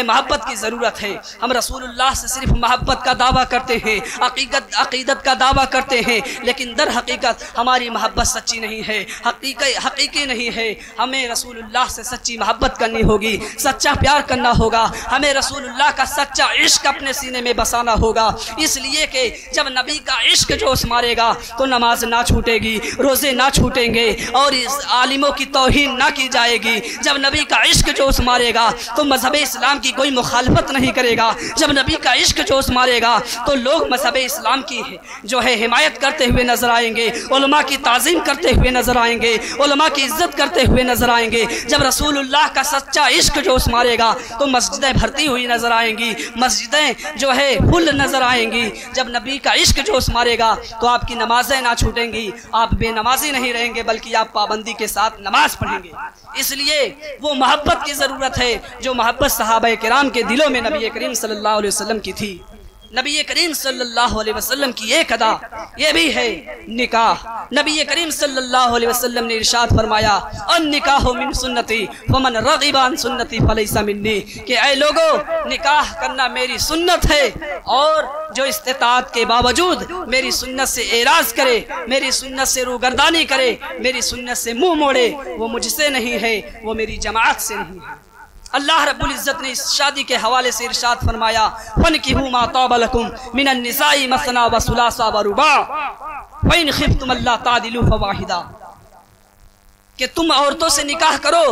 محبت کی ضرورت ہے۔ ہم رسول اللہ سے صرف محبت کا دعویٰ کرتے ہیں، عقیدت کا دعویٰ کرتے ہیں، لیکن در حقیقت ہماری محبت سچی نہیں ہے، حقیقی نہیں ہے۔ ہمیں رسول اللہ سے سچی محبت کرنی ہوگی، سچا پیار کرنا ہوگا، ہمیں رسول اللہ کا سچا عشق اپنے سینے میں بسانا ہوگا، اس لیے کہ جب نبی کا عشق جوش مارے گا تو نماز نہ چھوٹے گی، روزے نہ چھوٹیں گے، اور اس عالموں کی توہین نہ کی جائے گی۔ جب نبی کا عشق جوش مارے گا تو مذہب اسلام کی کوئی مخالفت نہیں کرے گا، جب نبی کا عشق جوش مارے گا تو لوگ مذہب اسلام کی حمایت کرتے ہوئے نظر آئیں گے، علماء کی تعظیم کرتے ہوئے نظر آئیں گے، علماء کی عزت کرتے ہوئے نظر آئیں گے۔ جب رسول اللہ کا سچا عشق جوش مارے گا تو مسجدیں بھرتی ہوئی نظر آئیں گی، مسجدیں فل نظر آئیں گی۔ جب نبی کا عشق جوش مارے گا تو آپ کی نمازیں نہ چھوٹیں گی، آپ بے نمازی نہیں رہیں گے بلکہ آپ پابندی کے ساتھ نماز پڑھیں گے۔ اس لیے وہ محبت کی ضرورت ہے جو محبت صحابہ کرام کے دلوں میں نبی کریم صلی اللہ علیہ وسلم کی تھی۔ نبی کریم صلی اللہ علیہ وسلم کی ایک ادا یہ بھی ہے نکاح۔ نبی کریم صلی اللہ علیہ وسلم نے ارشاد فرمایا النکاح من سنتی فمن رغب عن سنتی فلیس منی، کہ اے لوگو نکاح کرنا میری سنت ہے، اور جو استطاعت کے باوجود میری سنت سے اعراض کرے، میری سنت سے روگردانی کرے، میری سنت سے منہ موڑے، وہ مجھ سے نہیں ہے، وہ میری جماعت سے نہیں ہے۔ اللہ رب العزت نے اس شادی کے حوالے سے ارشاد فرمایا فَانْكِحُوا مَا طَابَ لَكُم مِنَ النِّسَاءِ مَثْنَىٰ وَثُلَاثَ وَرُبَاعَ وَإِنْ خِفْتُمْ أَلَّا تَعْدِلُوا فَوَاحِدًا، کہ تم عورتوں سے نکاح کرو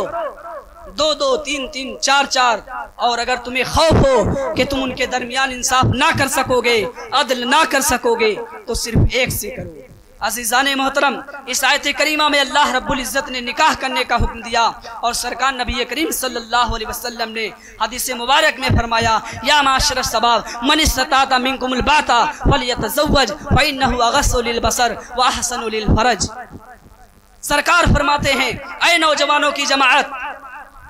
دو دو تین تین چار چار، اور اگر تمہیں خوف ہو کہ تم ان کے درمیان انصاف نہ کر سکو گے، عدل نہ کر سکو گے، تو صرف ایک سے کرو۔ عزیزان محترم، اس آیت کریمہ میں اللہ رب العزت نے نکاح کرنے کا حکم دیا، اور سرکار نبی کریم صلی اللہ علیہ وسلم نے حدیث مبارک میں فرمایا یا معاشر الشباب من استطاع منکم الباءۃ فلیتزوج فإنہ اغض للبصر واحسن للفرج۔ سرکار فرماتے ہیں اے نوجوانوں کی جماعت،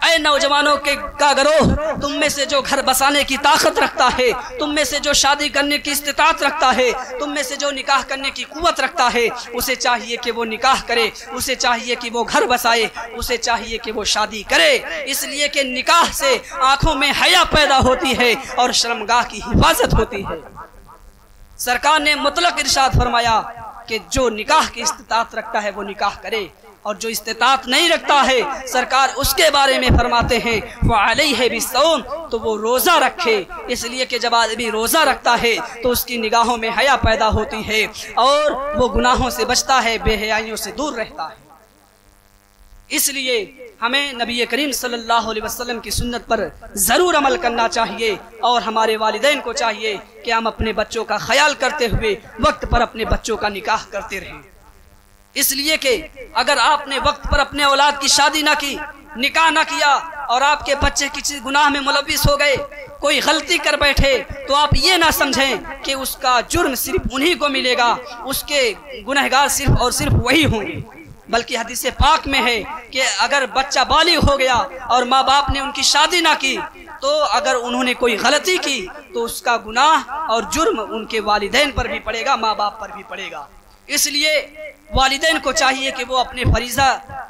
اے نوجوانوں کا گروہ، تم میں سے جو گھر بسانے کی طاقت رکھتا ہے، تم میں سے جو شادی کرنے کی استطاعت رکھتا ہے، تم میں سے جو نکاح کرنے کی قوت رکھتا ہے، اسے چاہیے کہ وہ نکاح کرے، اسے چاہیے کہ وہ گھر بسائے، اسے چاہیے کہ وہ شادی کرے، اس لیے کہ نکاح سے آنکھوں میں حیا پیدا ہوتی ہے اور شرمگاہ کی حفاظت ہوتی ہے۔ سرکار نے مطلق ارشاد فرمایا کہ جو نکاح کی استطاعت رکھتا ہے وہ نکاح کرے، اور جو استطاعت نہیں رکھتا ہے سرکار اس کے بارے میں فرماتے ہیں وَعَلَيْهِ بِالصَّوْمِ، تو وہ روزہ رکھے، اس لیے کہ جب آدمی روزہ رکھتا ہے تو اس کی نگاہوں میں حیا پیدا ہوتی ہے اور وہ گناہوں سے بچتا ہے، بے حیائیوں سے دور رہتا ہے۔ اس لیے ہمیں نبی کریم صلی اللہ علیہ وسلم کی سنت پر ضرور عمل کرنا چاہیے، اور ہمارے والدین کو چاہیے کہ ہم اپنے بچوں کا خیال کرتے ہوئے وقت پر اپنے بچوں کا نکاح کرتے رہیں۔ اس لیے کہ اگر آپ نے وقت پر اپنے اولاد کی شادی نہ کی، نکاح نہ کیا، اور آپ کے بچے کسی گناہ میں ملوث ہو گئے، کوئی غلطی کر بیٹھے، تو آپ یہ نہ سمجھیں کہ اس کا جرم صرف انہی کو ملے گا، اس کے گنہگار صرف اور صرف وہی ہوں گے، بلکہ حدیث پاک میں ہے کہ اگر بچہ بالغ ہو گیا اور ماں باپ نے ان کی شادی نہ کی، تو اگر انہوں نے کوئی غلطی کی تو اس کا گناہ اور جرم ان کے والدین پر بھی پڑے گا، ماں باپ پر بھی پڑے گا۔ اس لیے والدین کو چاہیے کہ وہ اپنے فریضہ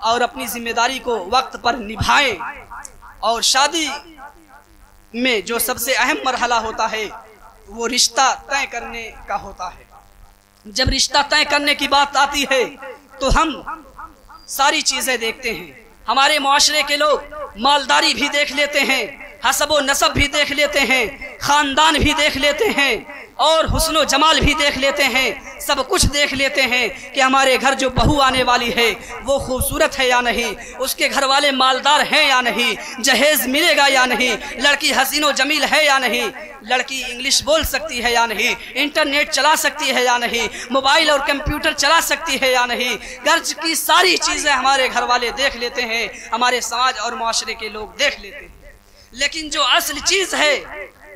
اور اپنی ذمہ داری کو وقت پر نبھائیں، اور شادی میں جو سب سے اہم مرحلہ ہوتا ہے وہ رشتہ طے کرنے کا ہوتا ہے۔ جب رشتہ طے کرنے کی بات آتی ہے تو ہم ساری چیزیں دیکھتے ہیں، ہمارے معاشرے کے لوگ مالداری بھی دیکھ لیتے ہیں، حسب و نسب بھی دیکھ لیتے ہیں، خاندان بھی دیکھ لیتے ہیں، اور حسن و جمال بھی دیکھ لیتے ہیں، سب کچھ دیکھ لیتے ہیں کہ ہمارے گھر جو بہو آنے والی ہے وہ خوبصورت ہے یا نہیں، اس کے گھر والے مالدار ہیں یا نہیں، جہیز ملے گا یا نہیں، لڑکی حسین و جمیل ہے یا نہیں، لڑکی انگلش بول سکتی ہے یا نہیں، انٹرنیٹ چلا سکتی ہے یا نہیں، موبائل اور کمپیوٹر چلا سکتی ہے یا نہیں، گھر کی ساری چیزیں ہمارے گھر والے دیکھ لیتے ہیں، ہمارے سماج اور معاشرے کے لوگ دیکھ لیتے ہیں، لیکن جو اصل چیز ہے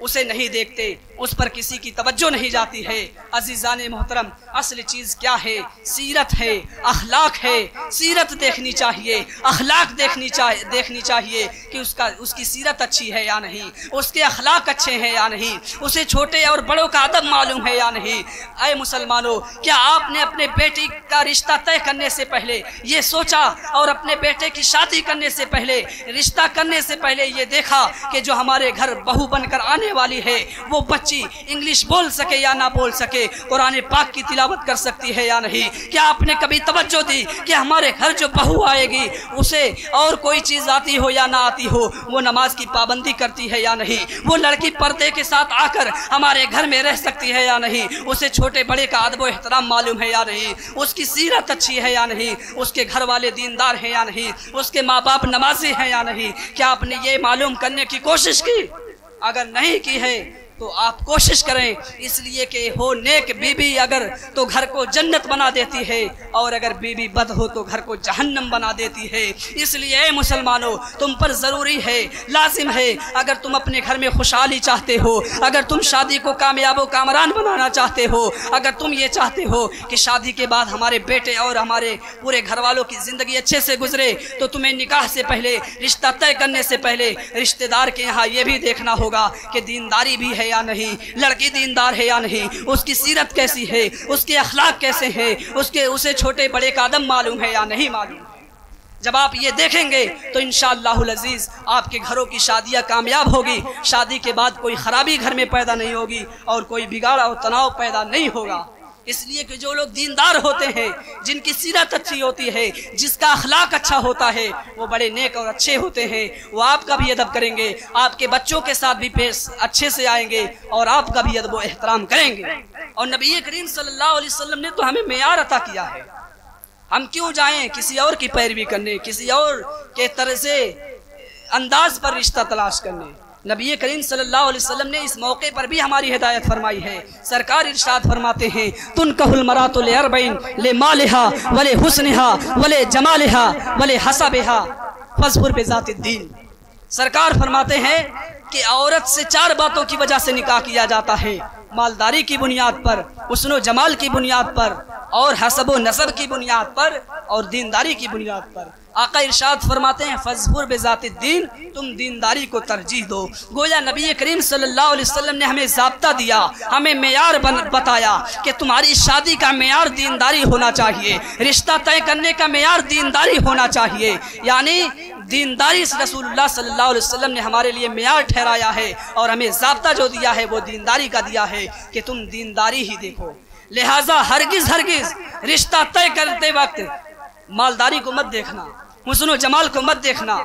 اسے نہیں دیکھتے، اس پر کسی کی توجہ نہیں جاتی ہے۔ عزیزان محترم، اصل چیز کیا ہے؟ سیرت ہے، اخلاق ہے۔ سیرت دیکھنی چاہیے، اخلاق دیکھنی چاہیے کہ اس کی سیرت اچھی ہے یا نہیں، اس کے اخلاق اچھے ہیں یا نہیں، اسے چھوٹے اور بڑوں کا ادب معلوم ہے یا نہیں۔ اے مسلمانوں، کیا آپ نے اپنے بیٹی کا رشتہ طے کرنے سے پہلے یہ سوچا، اور اپنے بیٹے کی شادی کرنے سے پہلے، رشتہ کرنے سے پہلے یہ دیکھا کہ جو ہمارے گھر بہو بن کر آنے والی ہے وہ بچی انگلش بول سکے یا نہ بول سکے، قرآن پاک کی تلاوت کر سکتی ہے یا نہیں؟ کیا آپ نے کبھی توجہ دی کہ ہمارے گھر جو بہو آئے گی اسے اور کوئی چیز آتی ہو یا نہ آتی ہو، وہ نماز کی پابندی کرتی ہے یا نہیں، وہ لڑکی پردے کے ساتھ آ کر ہمارے گھر میں رہ سکتی ہے یا نہیں، اسے چھوٹے بڑے کا ادب و احترام معلوم ہے یا نہیں، اس کی سیرت اچھی ہے یا نہیں، اس کے گھر والے دیندار ہیں یا نہیں، اس کے ماں باپ نمازی ہیں یا نہیں؟ کیا آپ نے یہ معلوم کرنے کی کوشش کی؟ اگر نہیں کی ہے تو آپ کوشش کریں، اس لیے کہ ہو نیک بیوی اگر تو گھر کو جنت بنا دیتی ہے، اور اگر بیوی بد ہو تو گھر کو جہنم بنا دیتی ہے۔ اس لیے اے مسلمانوں، تم پر ضروری ہے، لازم ہے، اگر تم اپنے گھر میں خوشحالی چاہتے ہو، اگر تم شادی کو کامیاب و کامران بنانا چاہتے ہو، اگر تم یہ چاہتے ہو کہ شادی کے بعد ہمارے بیٹے اور ہمارے پورے گھر والوں کی زندگی اچھے سے گزرے، تو تمہیں نکاح سے پہلے، رشتہ طے کرنے سے پہلے رشتہ دار کے یہاں یہ بھی دیکھنا ہوگا کہ دینداری بھی ہے ہے یا نہیں, لڑکی دیندار ہے یا نہیں, اس کی سیرت کیسی ہے, اس کے اخلاق کیسے ہیں, اسے چھوٹے بڑے کا ادب معلوم ہے یا نہیں معلوم ہے. جب آپ یہ دیکھیں گے تو انشاءاللہ العزیز آپ کے گھروں کی شادیاں کامیاب ہوگی. شادی کے بعد کوئی خرابی گھر میں پیدا نہیں ہوگی اور کوئی بگاڑ اور تناؤ پیدا نہیں ہوگا. اس لیے کہ جو لوگ دیندار ہوتے ہیں, جن کی سیرت اچھی ہوتی ہے, جس کا اخلاق اچھا ہوتا ہے, وہ بڑے نیک اور اچھے ہوتے ہیں. وہ آپ کا بھی ادب کریں گے, آپ کے بچوں کے ساتھ بھی پیش اچھے سے آئیں گے اور آپ کا بھی ادب و احترام کریں گے. اور نبی کریم صلی اللہ علیہ وسلم نے تو ہمیں معیار عطا کیا ہے. ہم کیوں جائیں کسی اور کی پیروی کرنے, کسی اور کے طرز انداز پر رشتہ تلاش کرنے. نبی کریم صلی اللہ علیہ وسلم نے اس موقع پر بھی ہماری ہدایت فرمائی ہے. سرکار ارشاد فرماتے ہیں, تنکح المرأۃ لاربعین لمالها ولحسنها ولجمالها ولحسبها فاظفر بذات الدین. سرکار فرماتے ہیں کہ عورت سے 4 باتوں کی وجہ سے نکاح کیا جاتا ہے, مالداری کی بنیاد پر, حسن و جمال کی بنیاد پر, اور حسب و نسب کی بنیاد پر, اور دینداری کی بنیاد پر. آقا ارشاد فرماتے ہیں فاظفر بذات الدین, تم دینداری کو ترجیح دو. گویا نبی کریم صلی اللہ علیہ وسلم نے ہمیں ضابطہ دیا, ہمیں معیار بتایا کہ تمہاری شادی کا معیار دینداری ہونا چاہیے, رشتہ طے کرنے کا معیار دینداری ہونا چاہیے. یعنی دینداری رسول اللہ صلی اللہ علیہ وسلم نے ہمارے لیے معیار ٹھہرایا ہے اور ہمیں ضابطہ جو دیا ہے وہ دینداری کا دیا ہے کہ تم دینداری ہی دیکھو. لہٰذا ہرگز رشتہ طے کرتے وقت مالداری کو مت دیکھنا, حسن و جمال کو مت دیکھنا,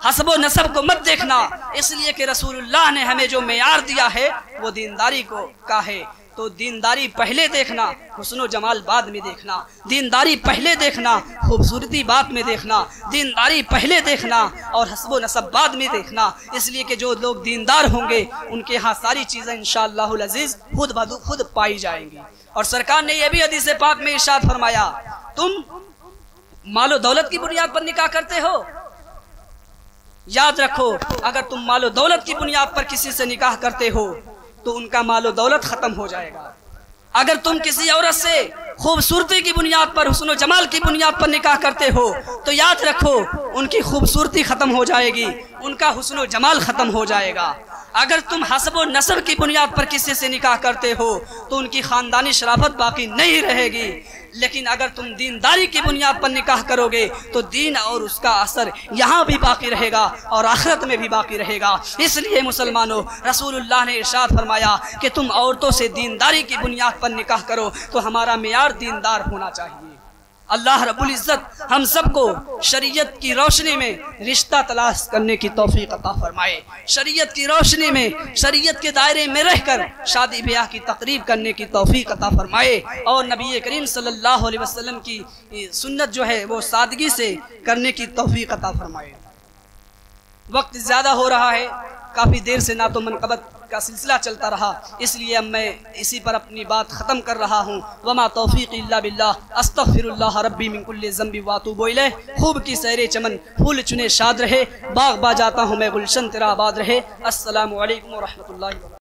حسب و نسب کو مت دیکھنا, اس لیے کہ رسول اللہ نے ہمیں جو معیار دیا ہے وہ دینداری کو کا ہے. تو دینداری پہلے دیکھنا, حسن و جمال بعد میں دیکھنا. دینداری پہلے دیکھنا, خوبصورتی بعد میں دیکھنا. دینداری پہلے دیکھنا اور حسب و نسب بعد میں دیکھنا. اس لیے کہ جو لوگ دیندار ہوں گے ان کے ہاں ساری چیزیں انشاءاللہ العزیز خود پائی جائیں گی. اور سرکار نے یہ بھی حدیث پاک میں ارشاد فرمایا, تم مال و دولت کی بنیاد پر نکاح کرتے ہو, یاد رکھو اگر تم مال و دولت کی بنیاد پر کسی سے نکاح کرتے ہو تو ان کا مال و دولت ختم ہو جائے گا. اگر تم کسی عورت سے خوبصورتی کی بنیاد پر, حسن و جمال کی بنیاد پر نکاح کرتے ہو تو یاد رکھو ان کی خوبصورتی ختم ہو جائے گی, ان کا حسن و جمال ختم ہو جائے گا. اگر تم حسب و نسب کی بنیاد پر کسی سے نکاح کرتے ہو تو ان کی خاندانی شرافت باقی نہیں رہے گی. لیکن اگر تم دینداری کی بنیاد پر نکاح کرو گے تو دین اور اس کا اثر یہاں بھی باقی رہے گا اور آخرت میں بھی باقی رہے گا. اس لیے مسلمانوں, رسول اللہ نے ارشاد فرمایا کہ تم عورتوں سے دینداری کی بنیاد پر نکاح کرو تو ہمارا معیار دیندار ہونا چاہیے. اللہ رب العزت ہم سب کو شریعت کی روشنی میں رشتہ تلاش کرنے کی توفیق عطا فرمائے. شریعت کی روشنی میں, شریعت کے دائرے میں رہ کر شادی بیاہ کی تقریب کرنے کی توفیق عطا فرمائے اور نبی کریم صلی اللہ علیہ وسلم کی سنت جو ہے وہ سادگی سے کرنے کی توفیق عطا فرمائے. وقت زیادہ ہو رہا ہے, کافی دیر سے نعت و منقبت کا سلسلہ چلتا رہا, اس لیے اب میں اسی پر اپنی بات ختم کر رہا ہوں. وما توفیق الا باللہ, استغفر اللہ ربی من کل ذنب واتوب الیہ. خوب کی سیر چمن, پھول چنے شاد رہے, باغ با جاتا ہوں میں گلشن تیرا آباد رہے. السلام علیکم ورحمۃ اللہ وبرکاتہ.